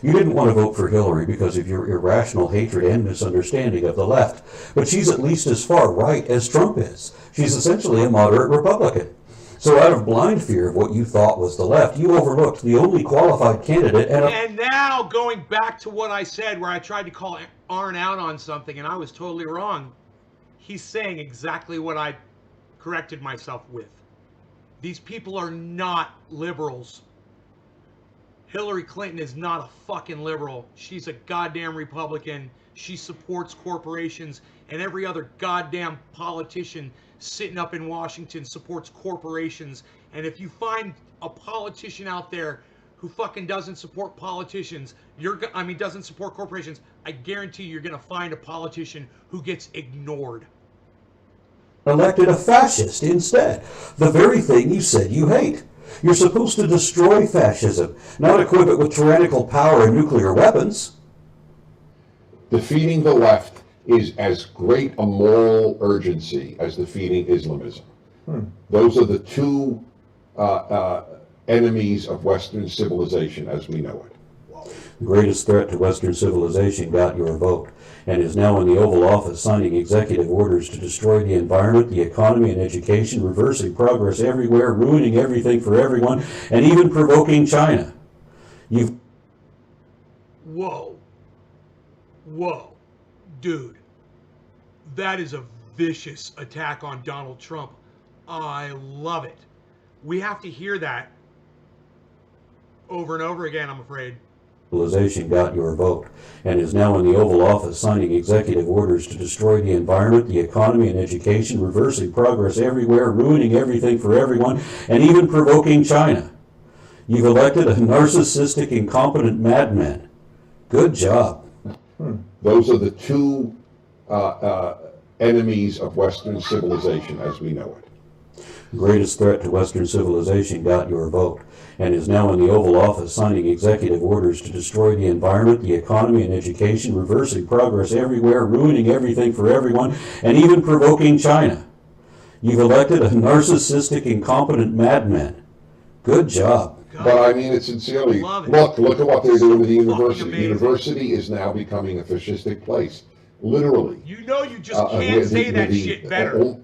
You didn't want to vote for Hillary because of your irrational hatred and misunderstanding of the left, but she's at least as far right as Trump is. She's essentially a moderate Republican. So out of blind fear of what you thought was the left, you overlooked the only qualified candidate. And now going back to what I said where I tried to call Arn out on something and I was totally wrong. He's saying exactly what I corrected myself with. These people are not liberals. Hillary Clinton is not a fucking liberal. She's a goddamn Republican. She supports corporations, and every other goddamn politician sitting up in Washington supports corporations. And if you find a politician out there who fucking doesn't support politicians, doesn't support corporations, I guarantee you're gonna find a politician who gets ignored. Elected a fascist instead, the very thing you said you hate. You're supposed to destroy fascism, not equip it with tyrannical power and nuclear weapons. Defeating the left is as great a moral urgency as defeating Islamism. Those are the two enemies of Western civilization as we know it. The greatest threat to Western civilization got your vote and is now in the Oval Office signing executive orders to destroy the environment, the economy, and education, reversing progress everywhere, ruining everything for everyone, and even provoking China. Whoa. Dude. That is a vicious attack on Donald Trump. I love it. We have to hear that over and over again, I'm afraid. Civilization got your vote and is now in the Oval Office signing executive orders to destroy the environment, the economy, and education, reversing progress everywhere, ruining everything for everyone, and even provoking China. You've elected a narcissistic, incompetent madman. Good job. Those are the two enemies of Western civilization as we know it. The greatest threat to Western civilization got your vote and is now in the Oval Office signing executive orders to destroy the environment, the economy, and education, reversing progress everywhere, ruining everything for everyone, and even provoking China. You've elected a narcissistic, incompetent madman. Good job. But I mean it sincerely. Look at what they're doing to the university. The university is now becoming a fascistic place. Literally. You know you just can't say that shit better.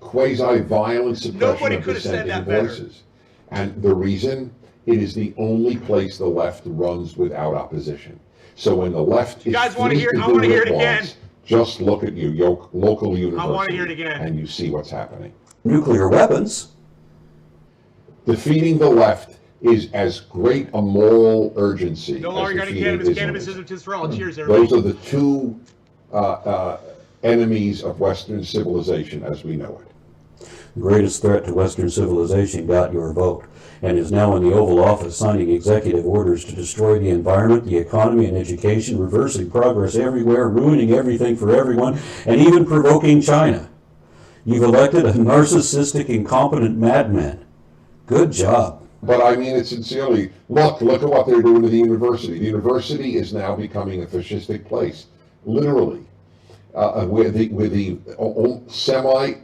Quasi-violent suppression Nobody of could have said dissenting that better. voices. And the reason, it is the only place the left runs without opposition. So when the left is free to do what it wants, just look at your local university. I want to hear it again. And you see what's happening. Nuclear weapons. Defeating the left is as great a moral urgency. No longer going to cannabis. Cannabis isn't just for all. Cheers, Those everybody. are the two enemies of Western civilization as we know it. The greatest threat to Western civilization got your vote and is now in the Oval Office signing executive orders to destroy the environment, the economy, and education, reversing progress everywhere, ruining everything for everyone, and even provoking China. You've elected a narcissistic, incompetent madman. Good job. But I mean it sincerely. Look at what they're doing to the university. The university is now becoming a fascistic place. Literally. With the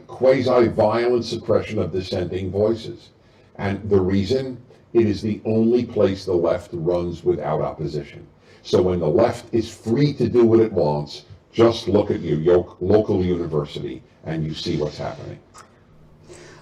quasi-violent suppression of dissenting voices. And the reason, it is the only place the left runs without opposition. So when the left is free to do what it wants, just look at your local university and you see what's happening.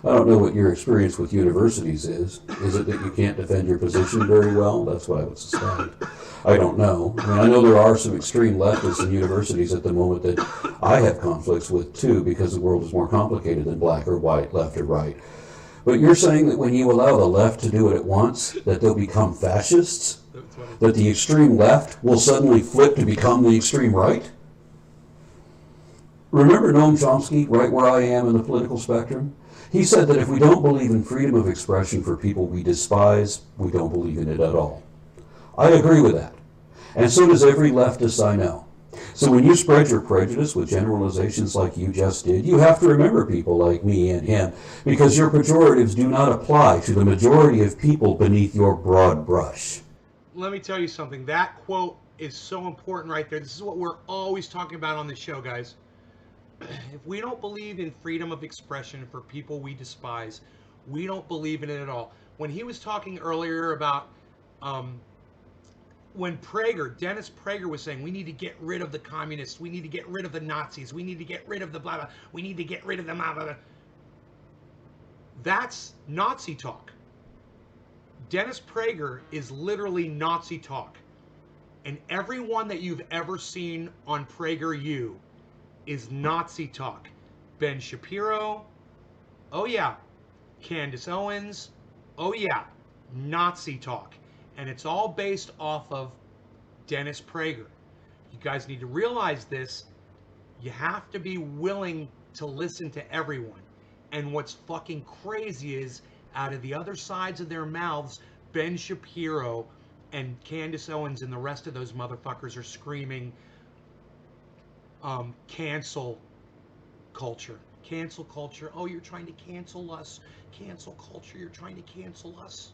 I don't know what your experience with universities is. Is it that you can't defend your position very well? That's what I would suspect. I don't know. I mean, I know there are some extreme leftists in universities at the moment that I have conflicts with too, because the world is more complicated than black or white, left or right. But you're saying that when you allow the left to do what it wants, that they'll become fascists? That the extreme left will suddenly flip to become the extreme right? Remember Noam Chomsky, right where I am in the political spectrum? He said that if we don't believe in freedom of expression for people we despise, we don't believe in it at all. I agree with that. And so does every leftist I know. So when you spread your prejudice with generalizations like you just did, you have to remember people like me and him, because your pejoratives do not apply to the majority of people beneath your broad brush. Let me tell you something. That quote is so important right there. This is what we're always talking about on this show, guys. If we don't believe in freedom of expression for people we despise, we don't believe in it at all. When he was talking earlier about when Dennis Prager was saying, we need to get rid of the communists, we need to get rid of the Nazis, we need to get rid of the blah, blah, we need to get rid of the blah, blah, blah. That's Nazi talk. Dennis Prager is literally Nazi talk. And everyone that you've ever seen on PragerU is Nazi talk. Ben Shapiro, oh yeah, Candace Owens, oh yeah, Nazi talk. And it's all based off of Dennis Prager. You guys need to realize this. You have to be willing to listen to everyone. And what's fucking crazy is, out of the other sides of their mouths, Ben Shapiro and Candace Owens and the rest of those motherfuckers are screaming cancel culture. Cancel culture. Oh, you're trying to cancel us. Cancel culture. You're trying to cancel us.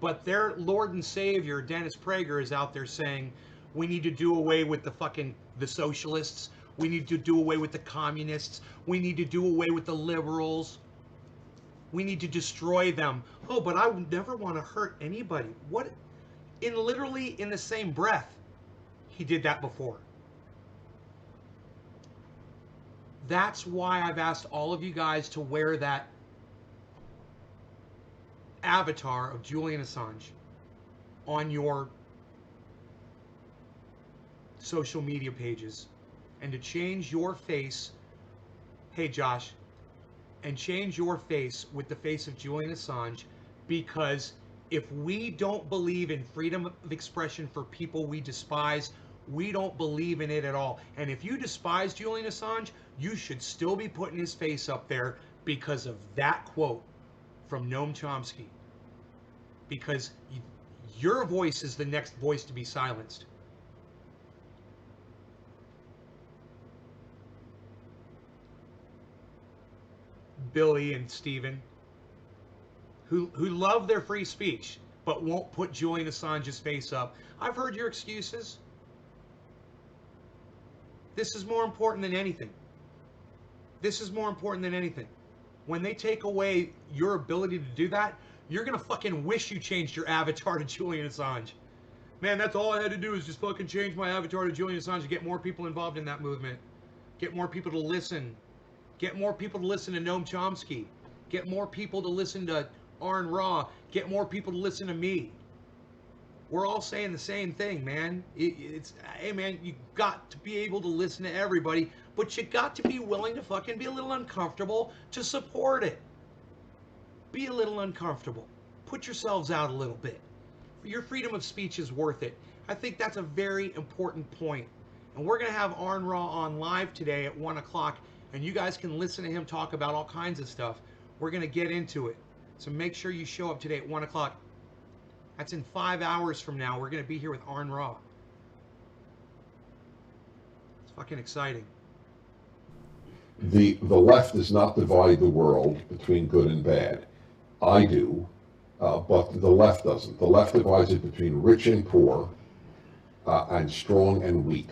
But their Lord and Savior, Dennis Prager, is out there saying, we need to do away with the socialists. We need to do away with the communists. We need to do away with the liberals. We need to destroy them. Oh, but I would never want to hurt anybody. What? Literally in the same breath, he did that before. That's why I've asked all of you guys to wear that avatar of Julian Assange on your social media pages, and to change your face, hey Josh, and change your face with the face of Julian Assange, because if we don't believe in freedom of expression for people we despise, we don't believe in it at all. And if you despise Julian Assange, you should still be putting his face up there because of that quote from Noam Chomsky. Because your voice is the next voice to be silenced. Billy and Steven, who love their free speech, but won't put Julian Assange's face up. I've heard your excuses. This is more important than anything. This is more important than anything. When they take away your ability to do that, you're going to fucking wish you changed your avatar to Julian Assange. Man, that's all I had to do is just fucking change my avatar to Julian Assange to get more people involved in that movement. Get more people to listen. Get more people to listen to Noam Chomsky. Get more people to listen to Arn Ra. Get more people to listen to me. We're all saying the same thing, man. Hey, man, you got to be able to listen to everybody, but you got to be willing to fucking be a little uncomfortable to support it. Be a little uncomfortable. Put yourselves out a little bit. Your freedom of speech is worth it. I think that's a very important point. And we're going to have Arn Ra on live today at 1 o'clock, and you guys can listen to him talk about all kinds of stuff. We're going to get into it. So make sure you show up today at 1 o'clock. That's in 5 hours from now. We're going to be here with Arn Ra. It's fucking exciting. The left does not divide the world between good and bad. I do, but the left doesn't. The left divides it between rich and poor, and strong and weak.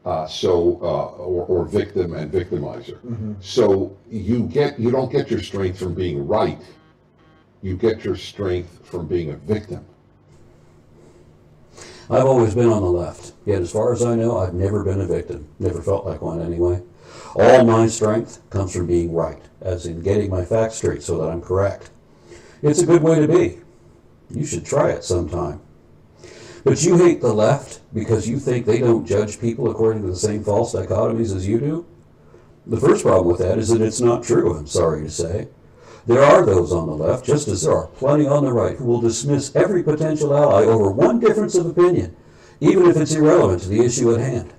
Or victim and victimizer. Mm-hmm. So you don't get your strength from being right. You get your strength from being a victim. I've always been on the left, yet as far as I know, I've never been a victim. Never felt like one anyway. All my strength comes from being right, as in getting my facts straight so that I'm correct. It's a good way to be. You should try it sometime. But you hate the left because you think they don't judge people according to the same false dichotomies as you do? The first problem with that is that it's not true, I'm sorry to say. There are those on the left, just as there are plenty on the right, who will dismiss every potential ally over one difference of opinion, even if it's irrelevant to the issue at hand.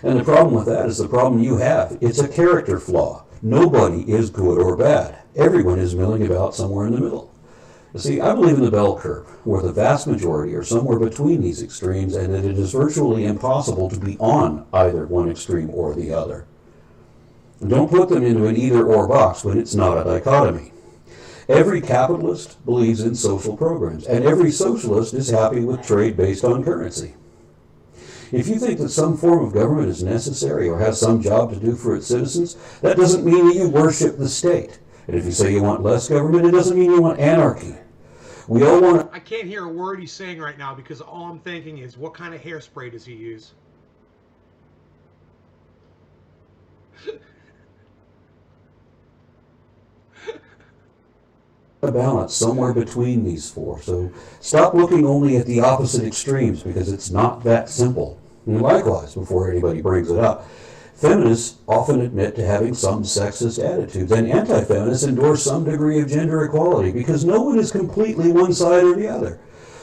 And the problem with that is the problem you have. It's a character flaw. Nobody is good or bad. Everyone is milling about somewhere in the middle. You see, I believe in the bell curve, where the vast majority are somewhere between these extremes, and that it is virtually impossible to be on either one extreme or the other. And don't put them into an either-or box when it's not a dichotomy. Every capitalist believes in social programs, and every socialist is happy with trade based on currency. If you think that some form of government is necessary or has some job to do for its citizens, that doesn't mean that you worship the state. And if you say you want less government, it doesn't mean you want anarchy. We all want... I can't hear a word he's saying right now because all I'm thinking is, what kind of hairspray does he use? A balance somewhere between these four. So stop looking only at the opposite extremes because it's not that simple. And likewise, before anybody brings it up, Feminists often admit to having some sexist attitudes, and anti-feminists endorse some degree of gender equality because no one is completely one side or the other.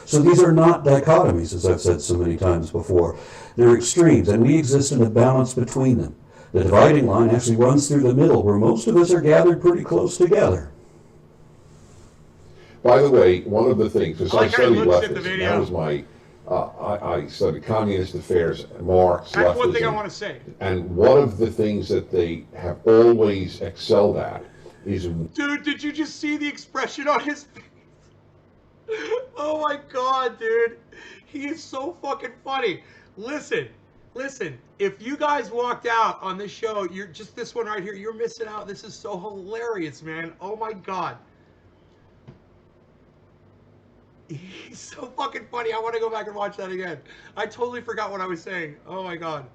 So these are not dichotomies, as I've said so many times before. They're extremes, and we exist in a balance between them. The dividing line actually runs through the middle, where most of us are gathered pretty close together. By the way, one of the things, because I studied looks at the leftism, video. that was my, I studied communist affairs, Marx, That's one thing I leftism. want to say. And one of the things that they have always excelled at is, Dude, did you just see the expression on his face? Oh my god, dude. He is so fucking funny. Listen, if you guys walked out on this show, you're just this one right here, you're missing out. This is so hilarious, man. Oh my god. He's so fucking funny. I want to go back and watch that again. I totally forgot what I was saying. Oh my god.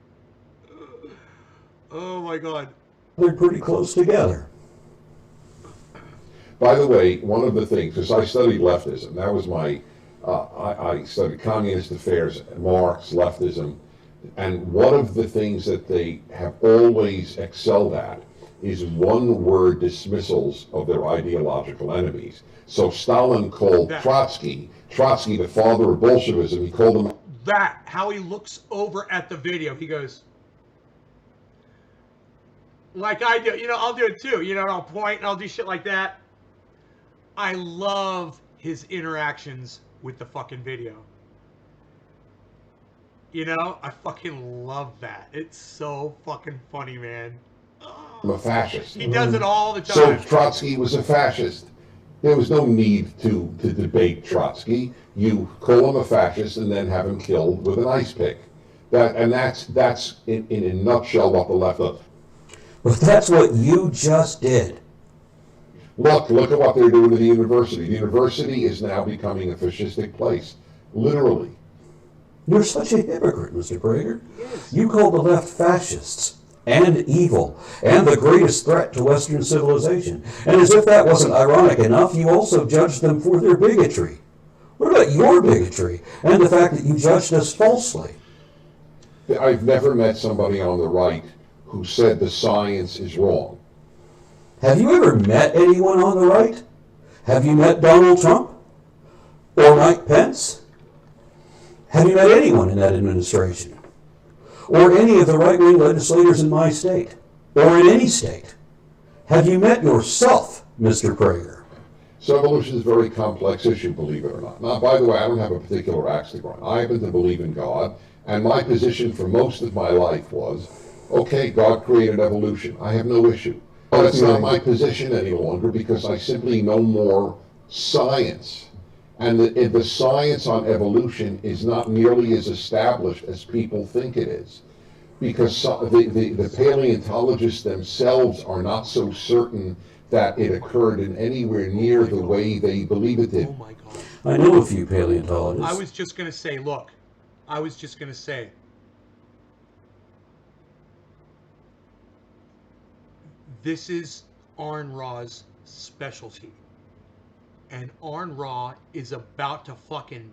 Oh my god. They're pretty close together. by the way, one of the things, because I studied leftism, that was my, I studied communist affairs, Marx, leftism, and one of the things that they have always excelled at is one-word dismissals of their ideological enemies. So Stalin called Trotsky the father of Bolshevism. He called him... That, how he looks over at the video, he goes, like I do, you know, I'll do it too, you know, and I'll point and I'll do shit like that. I love his interactions with the fucking video. You know, I fucking love that. It's so fucking funny, man. a fascist. He does it all the So time. Trotsky was a fascist. There was no need to debate Trotsky. You call him a fascist and then have him killed with an ice pick. That's in a nutshell what the left does. But that's what you just did. Look at what they're doing to the university. The university is now becoming a fascistic place, literally. You're such a hypocrite, Mr. Prager. You call the left fascists and evil and the greatest threat to Western civilization. And as if that wasn't ironic enough, you also judged them for their bigotry. What about your bigotry and the fact that you judged us falsely? I've never met somebody on the right who said the science is wrong. Have you ever met anyone on the right? Have you met Donald Trump? Or Mike Pence? Have you met anyone in that administration? Or any of the right-wing legislators in my state? Or in any state? Have you met yourself, Mr. Prager? So evolution is a very complex issue, believe it or not. Now, by the way, I don't have a particular axe to grind. I happen to believe in God, and my position for most of my life was, okay, God created evolution. I have no issue. But it's not my position any longer because I simply know more science. And the science on evolution is not nearly as established as people think it is. Because the paleontologists themselves are not so certain that it occurred in anywhere near the way they believe it did. Oh my God. I know a few paleontologists. I was just going to say, look, this is Arn Ra's specialty. And Arn Ra is about to fucking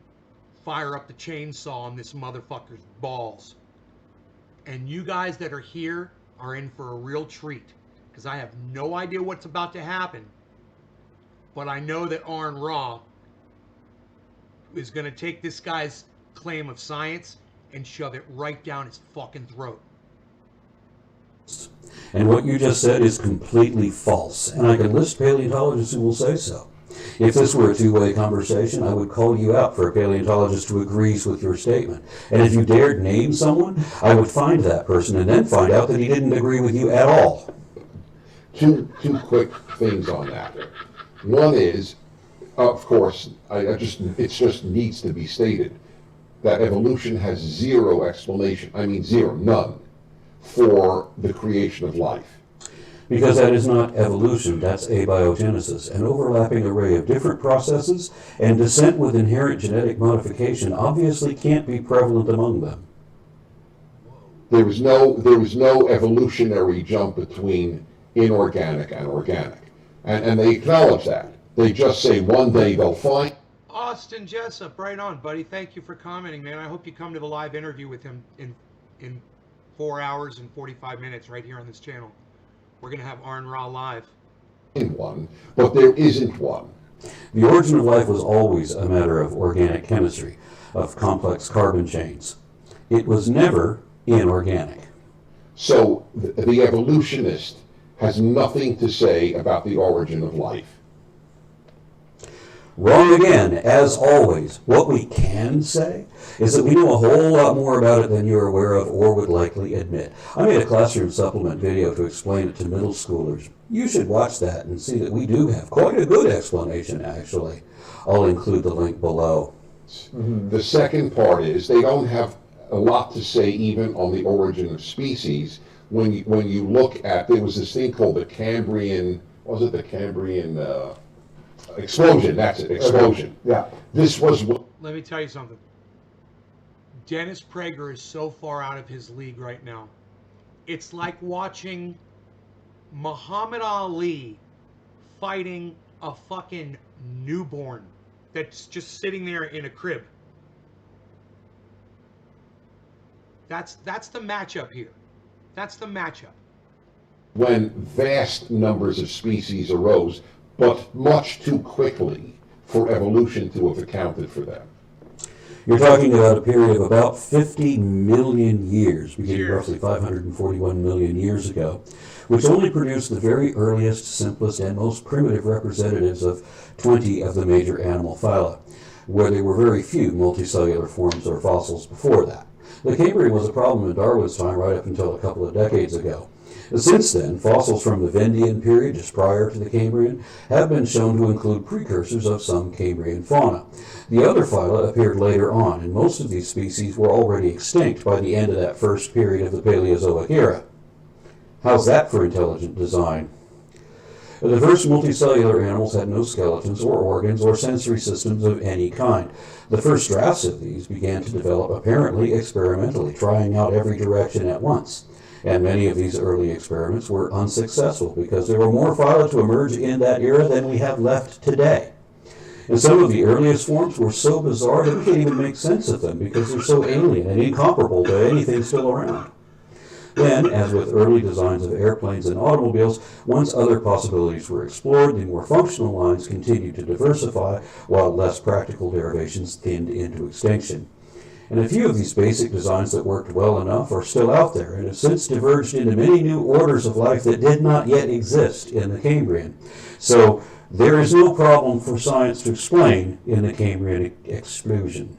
fire up the chainsaw on this motherfucker's balls. And you guys that are here are in for a real treat. Because I have no idea what's about to happen. But I know that Arn Ra is going to take this guy's claim of science and shove it right down his fucking throat. And what you just said is completely false. And I can list paleontologists who will say so. If this were a two-way conversation, I would call you out for a paleontologist who agrees with your statement. And if you dared name someone, I would find that person and then find out that he didn't agree with you at all. Two quick things on that. One is, of course, it just needs to be stated that evolution has zero explanation, I mean zero, none, for the creation of life. Because that is not evolution, that's abiogenesis, an overlapping array of different processes, and descent with inherent genetic modification obviously can't be prevalent among them. There was no evolutionary jump between inorganic and organic. And they acknowledge that. They just say one day they'll find. Austin Jessup, right on, buddy. Thank you for commenting, man. I hope you come to the live interview with him in 4 hours and 45 minutes right here on this channel. We're going to have Arn Ra live. One, but there isn't one. The origin of life was always a matter of organic chemistry, of complex carbon chains. It was never inorganic. So the evolutionist has nothing to say about the origin of life. Wrong again, as always. What we can say is that we know a whole lot more about it than you're aware of or would likely admit. I made a classroom supplement video to explain it to middle schoolers. You should watch that and see that we do have quite a good explanation, actually. I'll include the link below. The second part is they don't have a lot to say even on the origin of species. When you look at, there was this thing called the Cambrian, was it the Cambrian explosion? That's it, explosion. Yeah. This was what. Let me tell you something. Dennis Prager is so far out of his league right now. It's like watching Muhammad Ali fighting a fucking newborn that's just sitting there in a crib. That's the matchup here. That's the matchup. When vast numbers of species arose, but much too quickly for evolution to have accounted for them. You're talking about a period of about 50 million years, beginning roughly 541 million years ago, which only produced the very earliest, simplest, and most primitive representatives of 20 of the major animal phyla, where there were very few multicellular forms or fossils before that. The Cambrian was a problem in Darwin's time right up until a couple of decades ago. Since then, fossils from the Vendian period, just prior to the Cambrian, have been shown to include precursors of some Cambrian fauna. The other phyla appeared later on, and most of these species were already extinct by the end of that first period of the Paleozoic era. How's that for intelligent design? The first multicellular animals had no skeletons or organs or sensory systems of any kind. The first drafts of these began to develop apparently experimentally, trying out every direction at once. And many of these early experiments were unsuccessful because there were more phyla to emerge in that era than we have left today. And some of the earliest forms were so bizarre that we can't even make sense of them because they're so alien and incomparable to anything still around. Then, as with early designs of airplanes and automobiles, once other possibilities were explored, the more functional lines continued to diversify, while less practical derivations thinned into extinction. And a few of these basic designs that worked well enough are still out there, and have since diverged into many new orders of life that did not yet exist in the Cambrian. So, there is no problem for science to explain in the Cambrian explosion.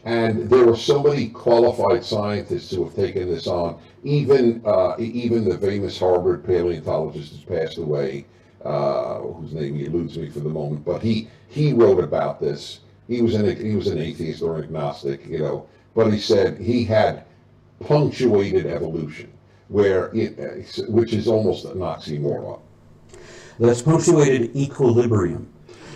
And there were so many qualified scientists who have taken this on. Even the famous Harvard paleontologist who's passed away, whose name eludes me for the moment, but he wrote about this. He was an atheist or an agnostic, but he said he had punctuated evolution, which is almost an oxymoron. That's punctuated equilibrium.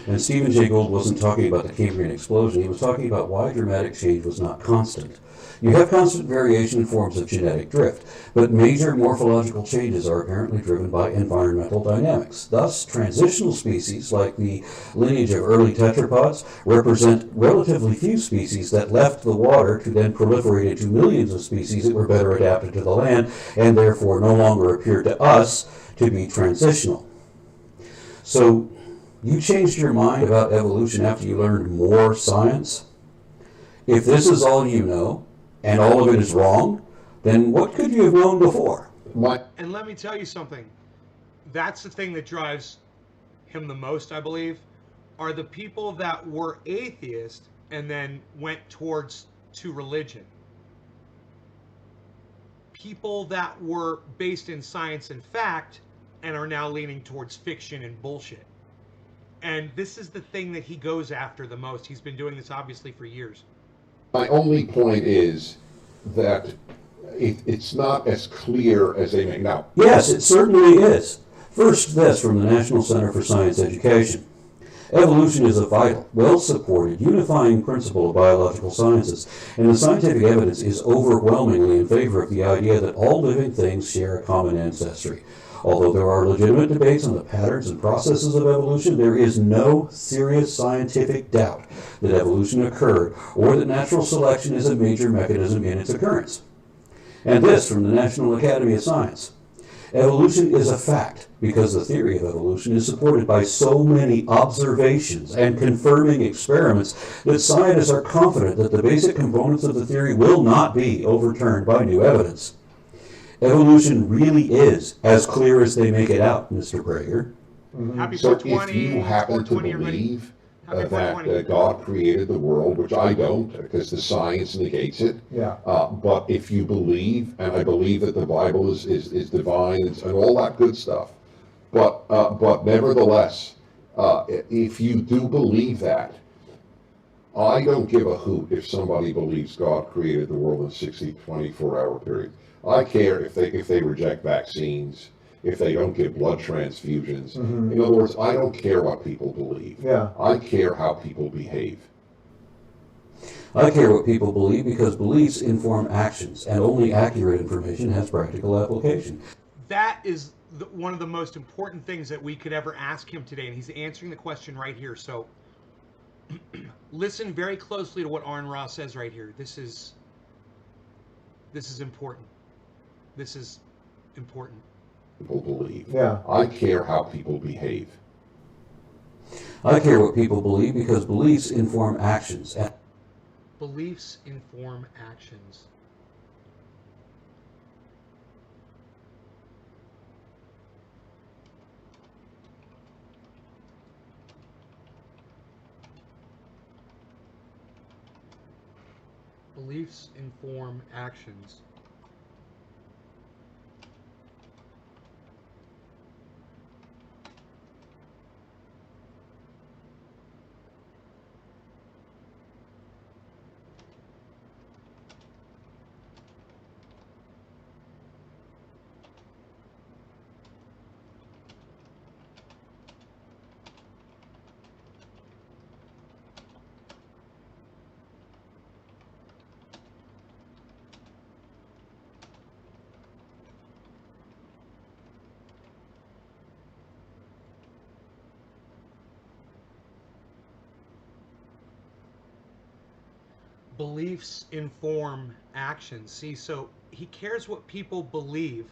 And Stephen Jay Gould wasn't talking about the Cambrian explosion, he was talking about why dramatic change was not constant. You have constant variation in forms of genetic drift, but major morphological changes are apparently driven by environmental dynamics. Thus, transitional species, like the lineage of early tetrapods, represent relatively few species that left the water to then proliferate into millions of species that were better adapted to the land, and therefore no longer appear to us to be transitional. So, you changed your mind about evolution after you learned more science? If this is all you know, and all of it is wrong, then what could you have known before? And let me tell you something. That's the thing that drives him the most, I believe, are the people that were atheist and then went to religion. People that were based in science and fact and are now leaning towards fiction and bullshit. And this is the thing that he goes after the most. He's been doing this obviously for years. My only point is that it's not as clear as they make now. Yes, it certainly is. First, this from the National Center for Science Education. Evolution is a vital, well-supported, unifying principle of biological sciences, and the scientific evidence is overwhelmingly in favor of the idea that all living things share a common ancestry. Although there are legitimate debates on the patterns and processes of evolution, there is no serious scientific doubt that evolution occurred or that natural selection is a major mechanism in its occurrence. And this from the National Academy of Science. Evolution is a fact because the theory of evolution is supported by so many observations and confirming experiments that scientists are confident that the basic components of the theory will not be overturned by new evidence. Evolution really is as clear as they make it out, Mr. Prager. Happy So 420. if you happen to 420, everybody. believe Happy that 420. God created the world, which I don't, because the science negates it. Yeah. But if you believe, and I believe that the Bible is divine and all that good stuff, but nevertheless, if you do believe that, I don't give a hoot if somebody believes God created the world in a 60, 24-hour period. I care if they reject vaccines, if they don't give blood transfusions. In other words, I don't care what people believe. Yeah. I care how people behave. I care what people believe because beliefs inform actions, and only accurate information has practical application. That is one of the most important things that we could ever ask him today, and he's answering the question right here. So listen very closely to what Arn Ross says right here. This is important. This is important. People believe. Yeah. I care how people behave. I care what people believe because beliefs inform actions. Beliefs inform actions. Beliefs inform actions. Beliefs inform actions. See, so he cares what people believe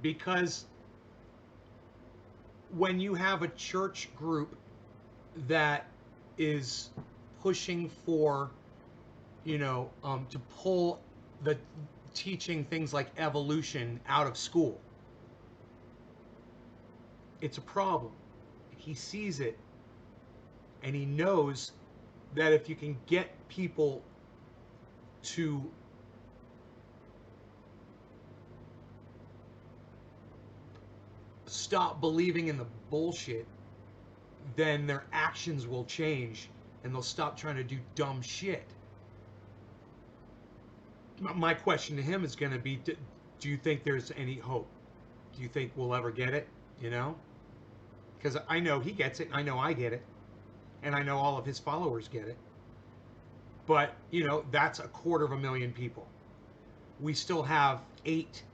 because when you have a church group that is pushing for, to pull the teaching things like evolution out of school, it's a problem. He sees it and he knows that if you can get people to stop believing in the bullshit, then their actions will change and they'll stop trying to do dumb shit. My question to him is going to be, do you think there's any hope? Do you think we'll ever get it? Because I know he gets it, and I know I get it, and I know all of his followers get it. But, that's 250,000 people. We still have 8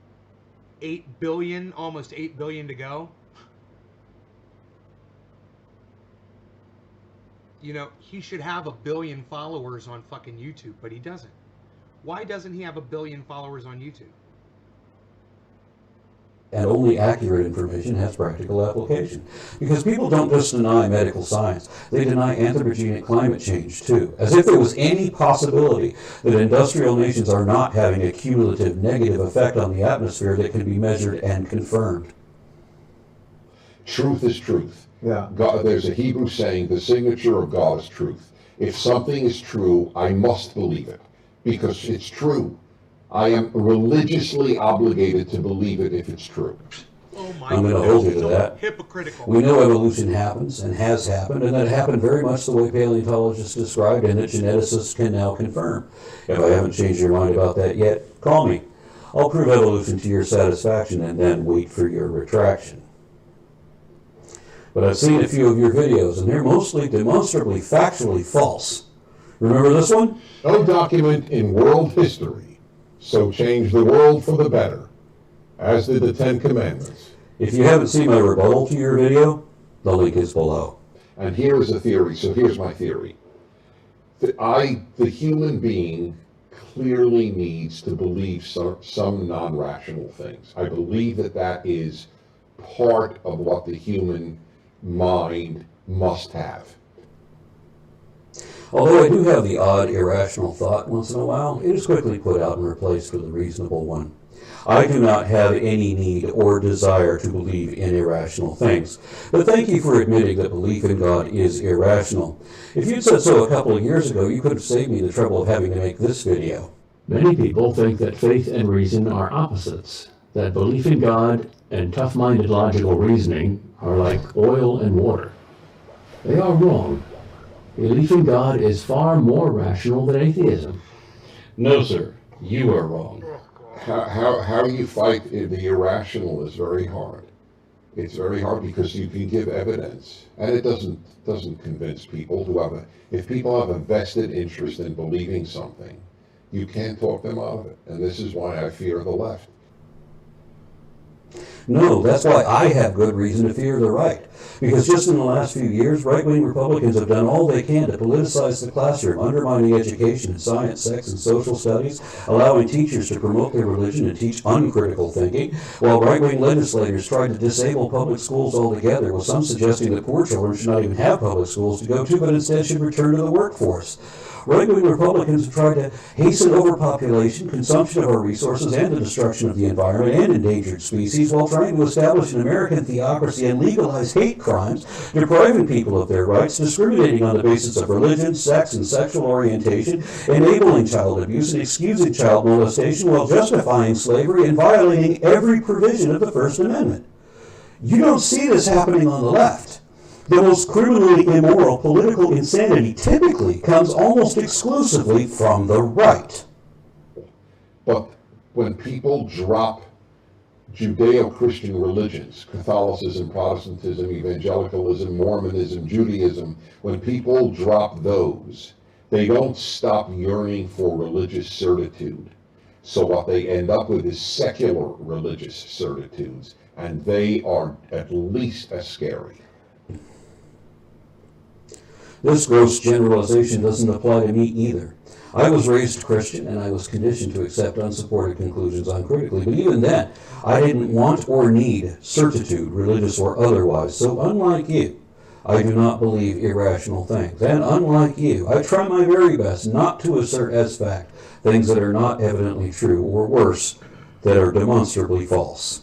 billion, almost 8 billion to go. He should have 1 billion followers on fucking YouTube, but he doesn't. Why doesn't he have 1 billion followers on YouTube? And only accurate information has practical application. Because people don't just deny medical science, they deny anthropogenic climate change too, as if there was any possibility that industrial nations are not having a cumulative negative effect on the atmosphere that can be measured and confirmed. Truth is truth. Yeah. God, there's a Hebrew saying, the signature of God is truth. If something is true, I must believe it, because it's true. I am religiously obligated to believe it if it's true. Oh my I'm going to hold you to that. Hypocritical. We know evolution happens and has happened, and that it happened very much the way paleontologists described and that geneticists can now confirm. If I haven't changed your mind about that yet, call me. I'll prove evolution to your satisfaction and then wait for your retraction. But I've seen a few of your videos, and they're mostly demonstrably factually false. Remember this one? No document in world history so changed the world for the better, as did the 10 Commandments. If you haven't seen my rebuttal to your video, the link is below. And here is a theory, so here's my theory. The human being clearly needs to believe some non-rational things. I believe that that is part of what the human mind must have. Although I do have the odd irrational thought once in a while, it is quickly put out and replaced with a reasonable one. I do not have any need or desire to believe in irrational things, but thank you for admitting that belief in God is irrational. If you'd said so a couple of years ago, you could have saved me the trouble of having to make this video. Many people think that faith and reason are opposites, that belief in God and tough-minded logical reasoning are like oil and water. They are wrong. Belief in God is far more rational than atheism. No, sir, you are wrong. How you fight the irrational is very hard. It's very hard because you can give evidence, and it doesn't convince people to have if people have a vested interest in believing something, you can't talk them out of it. And this is why I fear the left. No, that's why I have good reason to fear the right. Because just in the last few years, right-wing Republicans have done all they can to politicize the classroom, undermining education in science, sex, and social studies, allowing teachers to promote their religion and teach uncritical thinking, while right-wing legislators tried to disable public schools altogether, with some suggesting that poor children should not even have public schools to go to, but instead should return to the workforce. Right-wing Republicans have tried to hasten overpopulation, consumption of our resources, and the destruction of the environment and endangered species, while trying to establish an American theocracy and legalize hate crimes, depriving people of their rights, discriminating on the basis of religion, sex, and sexual orientation, enabling child abuse, and excusing child molestation while justifying slavery and violating every provision of the First Amendment. You don't see this happening on the left. The most criminally immoral political insanity typically comes almost exclusively from the right. But when people drop Judeo-Christian religions, Catholicism, Protestantism, Evangelicalism, Mormonism, Judaism, when people drop those, they don't stop yearning for religious certitude. So what they end up with is secular religious certitudes, and they are at least as scary. This gross generalization doesn't apply to me either. I was raised Christian, and I was conditioned to accept unsupported conclusions uncritically, but even then, I didn't want or need certitude, religious or otherwise. So unlike you, I do not believe irrational things. And unlike you, I try my very best not to assert as fact things that are not evidently true, or worse, that are demonstrably false.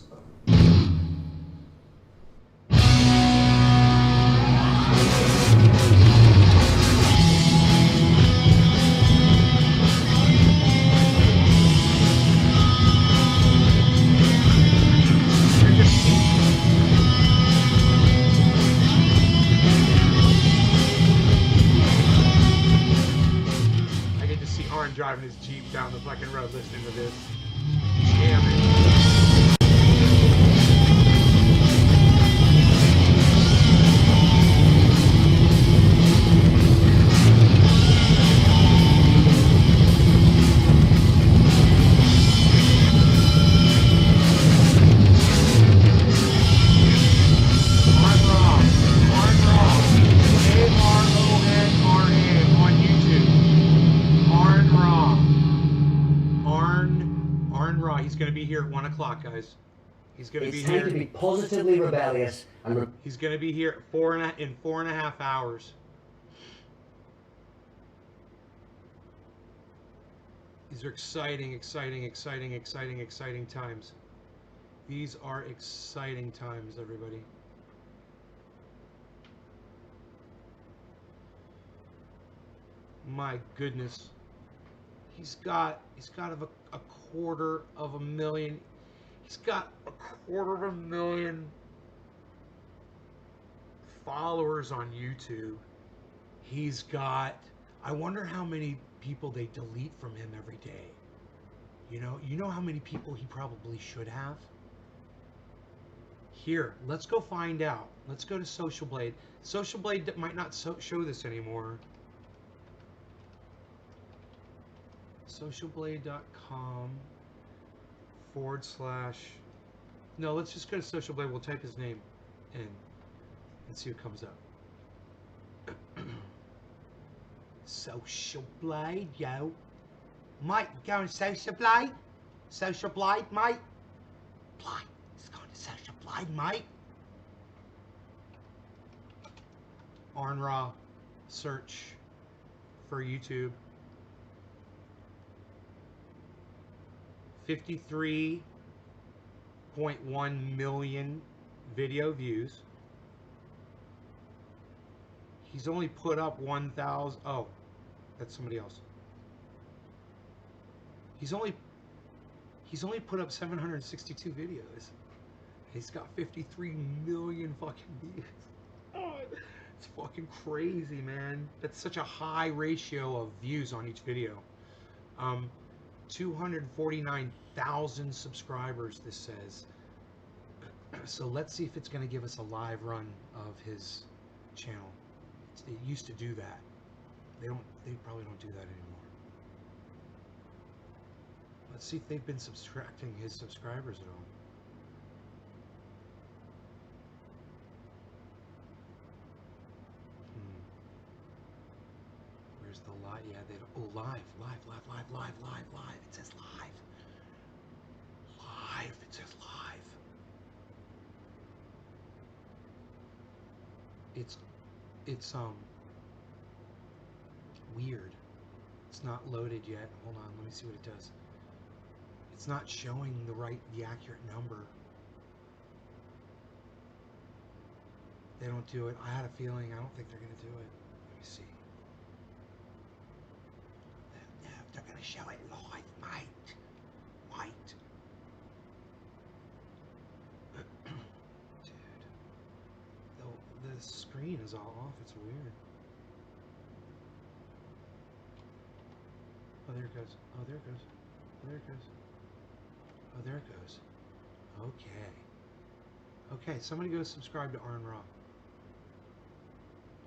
Driving his Jeep down the fucking road listening to this. Jamming. He's going to be here at 1 o'clock, guys. He's going to be here. It's time to be positively rebellious. He's going to be here at 4.5 hours. These are exciting, exciting, exciting, exciting, exciting times. These are exciting times, everybody. My goodness. He's got a 250,000. He's got a 250,000 followers on YouTube. He's got, I wonder how many people they delete from him every day. You know how many people he probably should have? Here, let's go find out. Let's go to Social Blade. Social Blade might not show this anymore. Socialblade.com / no, let's just go to Social Blade. We'll type his name in and see what comes up. Social Blade, yo. Mate, going to Social Blade? Social Blade, mate? Blade, it's going to Social Blade, mate. Arnra, search for YouTube. 53.1 million video views. He's only put up 1,000. Oh, that's somebody else. He's only put up 762 videos. He's got 53 million fucking views. Oh, it's fucking crazy, man. That's such a high ratio of views on each video. 249,000 subscribers, this says. So let's see if it's going to give us a live run of his channel. It used to do that. They probably don't do that anymore. Let's see if they've been subtracting his subscribers at all. Where's the live? Yeah, they don't. Oh, live. It says live. Live. It says live. It's weird. It's not loaded yet. Hold on, let me see what it does. It's not showing the accurate number. They don't do it. I had a feeling. I don't think they're gonna do it. Let me see. They're gonna show it live, mate. Wait. Dude. The screen is all off. It's weird. Oh, there it goes. Oh, there it goes. Oh, there it goes. Oh, there it goes. Okay. Okay, somebody go subscribe to Arn Ra.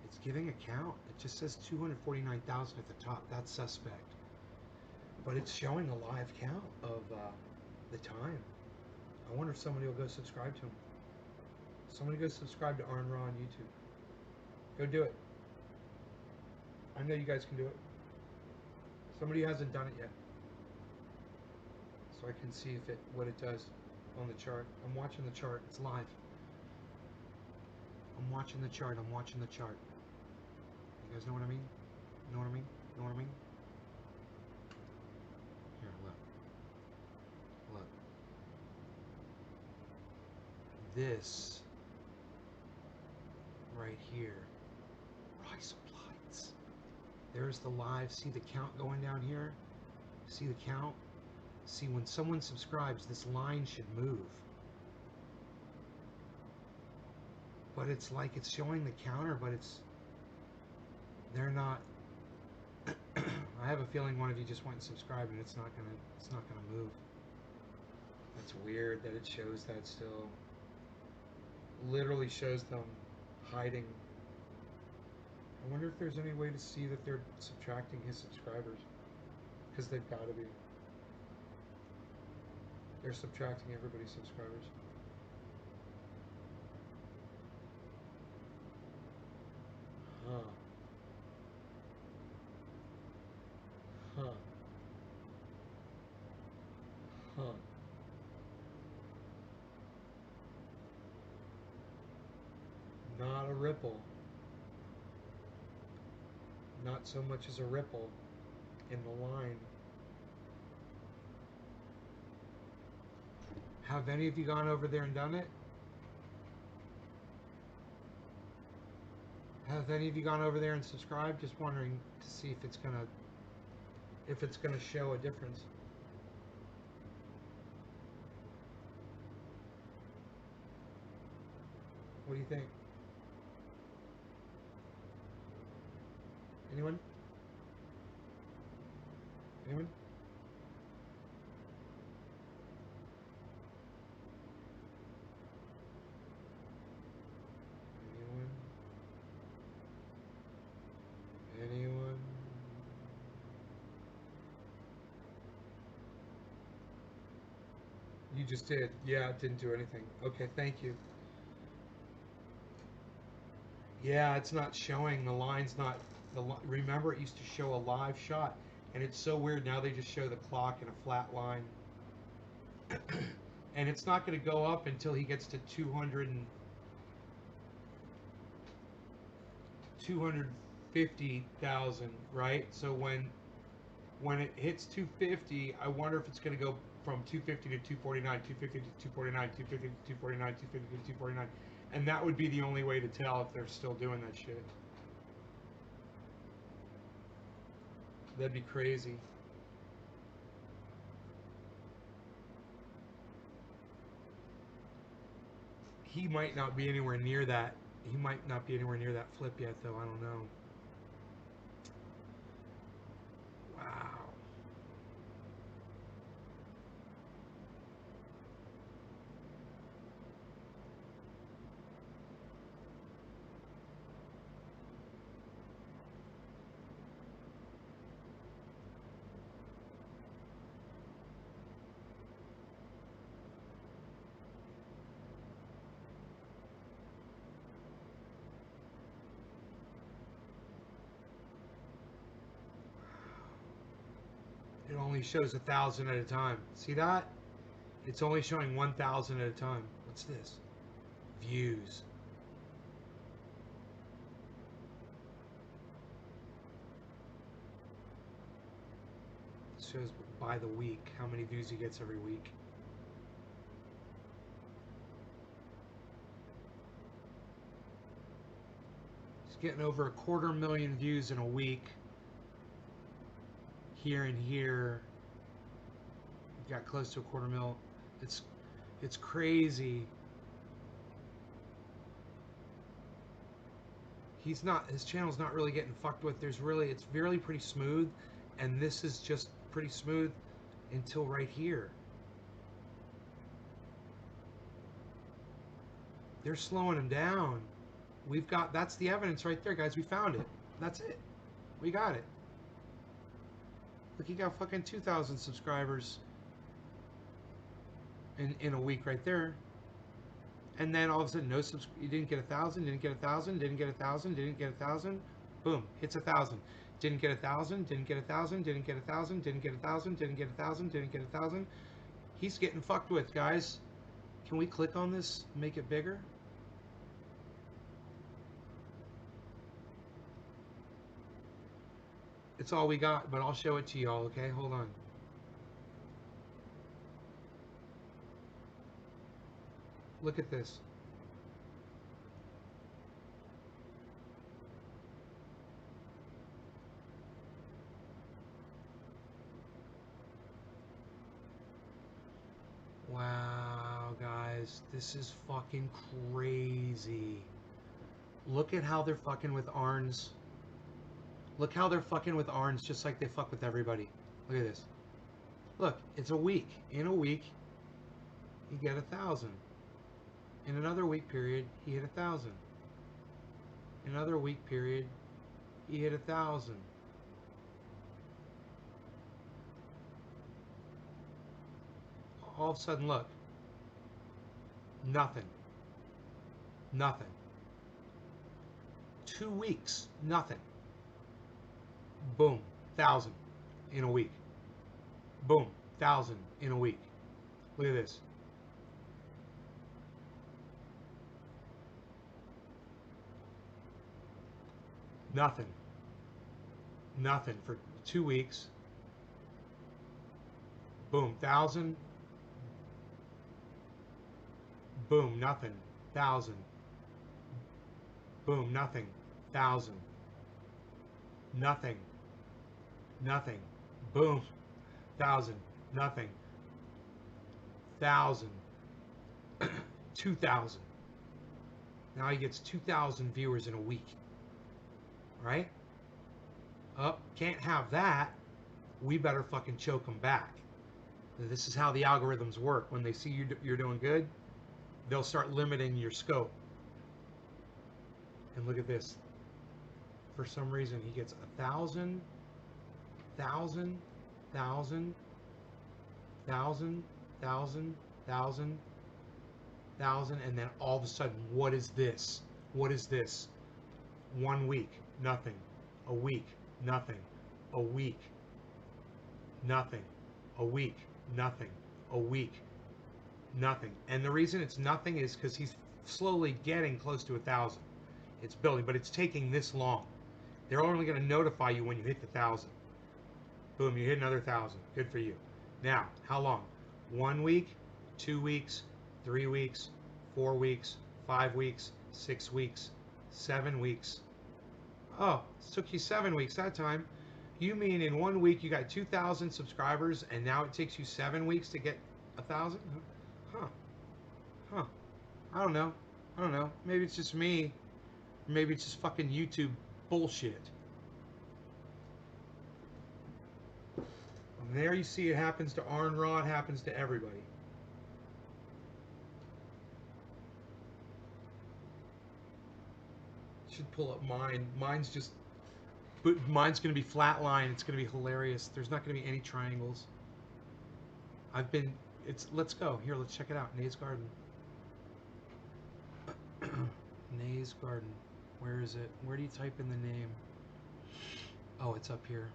It's giving a count. It just says 249,000 at the top. That's suspect. But it's showing a live count of the time. I wonder if somebody will go subscribe to him. Somebody go subscribe to Arn Ra on YouTube. Go do it. I know you guys can do it. Somebody hasn't done it yet. So I can see what it does on the chart. I'm watching the chart. It's live. I'm watching the chart. I'm watching the chart. You guys know what I mean? Know what I mean? Know what I mean? Here, look. Look. This right here. Rice lights. There's the live. See the count going down here? See the count? See, when someone subscribes, this line should move. But it's like it's showing the counter, but they're not. I have a feeling one of you just went and subscribed and it's not gonna move. That's weird that it shows that still. Literally shows them hiding. I wonder if there's any way to see that they're subtracting his subscribers. Because they've got to be. They're subtracting everybody's subscribers. Huh. Huh. Huh. Not a ripple. Not so much as a ripple in the line. Have any of you gone over there and done it? Have any of you gone over there and subscribed? Just wondering to see if it's gonna show a difference. What do you think? Anyone? Anyone? Anyone? You just did. Yeah, it didn't do anything. Okay, thank you. Yeah, it's not showing. The line's not. Remember, it used to show a live shot. And it's so weird. Now they just show the clock in a flat line. And it's not going to go up until he gets to 250,000, right? So when it hits 250, I wonder if it's going to go from 250 to 249, 250 to 249, 250 to 249, 250 to 249. And that would be the only way to tell if they're still doing that shit. That'd be crazy. He might not be anywhere near that. He might not be anywhere near that flip yet, though. I don't know. Wow. It only shows 1,000 at a time. See that? It's only showing 1,000 at a time. What's this? Views. It shows by the week how many views he gets every week. He's getting over 250,000 views in a week. Here and here, got close to 250,000. It's crazy. His channel's not really getting fucked with. It's really pretty smooth, and this is just pretty smooth until right here. They're slowing him down. That's the evidence right there, guys. We found it. That's it. We got it. Look, he got fucking 2,000 subscribers in a week right there. And then all of a sudden, you didn't get 1,000, didn't get 1,000, didn't get 1,000, didn't get 1,000. Boom, hits 1,000. Didn't get 1,000, didn't get 1,000, didn't get 1,000, didn't get 1,000, didn't get 1,000, didn't get 1,000. He's getting fucked with, guys. Can we click on this, make it bigger? It's all we got, but I'll show it to y'all, okay? Hold on. Look at this. Wow, guys, this is fucking crazy. Look at how they're fucking with Arns. Look how they're fucking with Arns just like they fuck with everybody. Look at this. Look, it's a week. In a week, you get 1,000. In another week period, he hit 1,000. In another week period, he hit 1,000. All of a sudden, look. Nothing. Nothing. 2 weeks, nothing. Boom, 1,000 in a week. Boom, 1,000 in a week. Look at this. Nothing. Nothing for 2 weeks. Boom, 1,000. Boom, nothing. 1,000. Boom, nothing. 1,000. Nothing. Nothing. Boom. 1,000. Nothing. 1,000. 2,000. Now he gets 2,000 viewers in a week. Right? Can't have that. We better fucking choke them back. This is how the algorithms work. When they see you're doing good, they'll start limiting your scope. And look at this. For some reason, he gets 1,000, 1,000, 1,000, 1,000, 1,000, 1,000, 1,000, and then all of a sudden, what is this? What is this? 1 week, nothing. A week, nothing. A week, nothing. A week, nothing. A week, nothing. And the reason it's nothing is because he's slowly getting close to 1,000. It's building, but it's taking this long. They're only going to notify you when you hit the 1,000. Boom, you hit another 1,000. Good for you. Now, how long? 1 week, 2 weeks, 3 weeks, 4 weeks, 5 weeks, 6 weeks, 7 weeks. Oh, it took you 7 weeks that time. You mean in 1 week you got 2,000 subscribers and now it takes you 7 weeks to get 1,000? Huh. Huh. I don't know. I don't know. Maybe it's just me. Maybe it's just fucking YouTube bullshit. And there you see it happens to Arn Raw, it happens to everybody. Should pull up mine. Mine's just, but mine's gonna be flat line. It's gonna be hilarious. There's not gonna be any triangles. Let's go. Here, let's check it out. Nays Garden. Nays Garden. Where is it? Where do you type in the name? Oh, it's up here.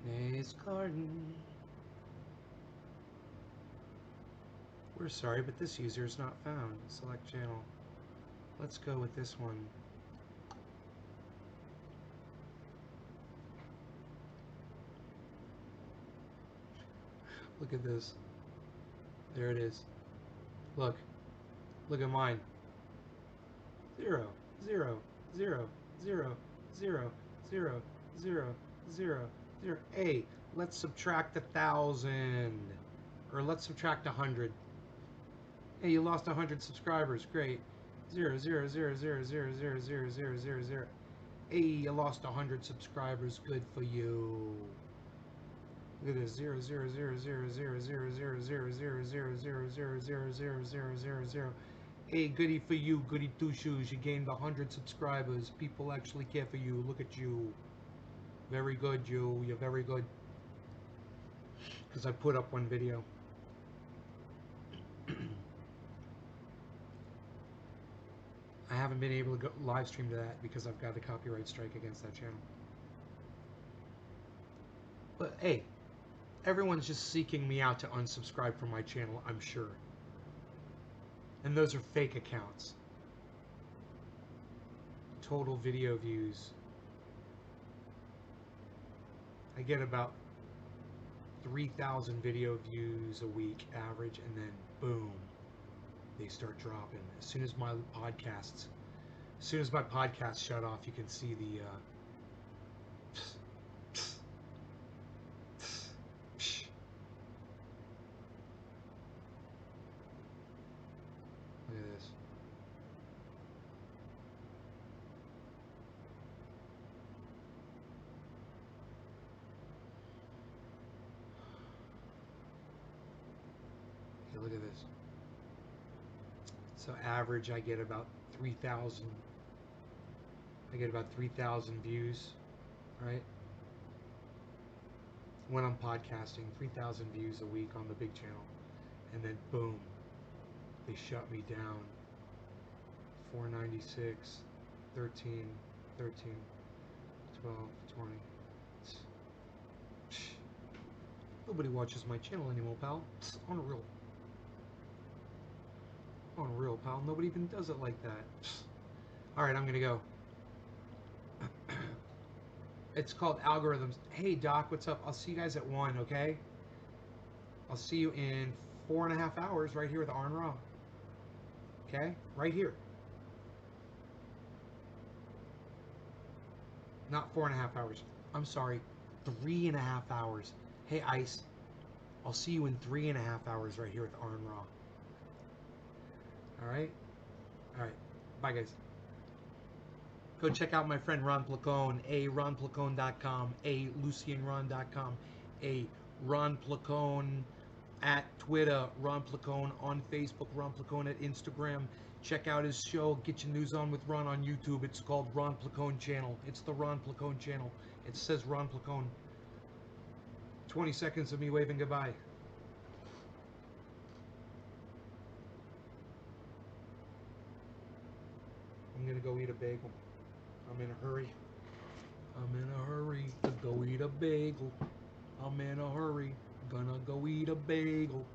Nays Garden. We're sorry, but this user is not found. Select channel. Let's go with this one. Look at this. There it is. Look. Look at mine. 0, 0, 0, 0, 0, 0, 0, 0, 0. Hey, let's subtract 1,000. Or let's subtract 100. Hey, you lost 100 subscribers. Great. 0, 0, 0, 0, 0, 0, 0, 0, 0, 0. Hey, you lost 100 subscribers. Good for you. Look at this. 0, 0, 0, 0, 0, 0, 0, 0, 0, 0, 0, 0, 0, 0, 0, 0, 0. Hey, goody for you, goody two shoes. You gained 100 subscribers. People actually care for you. Look at you. Very good, you. You're very good. Because I put up one video. I haven't been able to go live stream to that because I've got a copyright strike against that channel. But hey, everyone's just seeking me out to unsubscribe from my channel, I'm sure. And those are fake accounts. Total video views. I get about 3,000 video views a week average, and then boom, they start dropping. As soon as my podcasts shut off, you can see the look at this. Okay, look at this. So average, I get about 3,000. I get about 3,000 views, right? When I'm podcasting, 3,000 views a week on the big channel, and then boom, they shut me down. 496, 13, 13, 12, 20. Nobody watches my channel anymore, pal. Unreal. Unreal, pal. Nobody even does it like that. Alright, I'm gonna go. It's called algorithms. Hey, Doc, what's up? I'll see you guys at 1, okay? I'll see you in 4.5 hours right here with Arn Raw. Okay? Right here. Not 4.5 hours. I'm sorry. 3.5 hours. Hey, Ice. I'll see you in 3.5 hours right here with Arn Raw. Alright? Alright. Bye, guys. Go check out my friend Ron Placone, ronplacone.com, lucianron.com, Ron Placone at Twitter, Ron Placone on Facebook, Ron Placone at Instagram. Check out his show, Get Your News On with Ron on YouTube. It's called Ron Placone Channel. It's the Ron Placone Channel. It says Ron Placone. 20 seconds of me waving goodbye. I'm gonna go eat a bagel. I'm in a hurry. I'm in a hurry to go eat a bagel. I'm in a hurry, gonna go eat a bagel.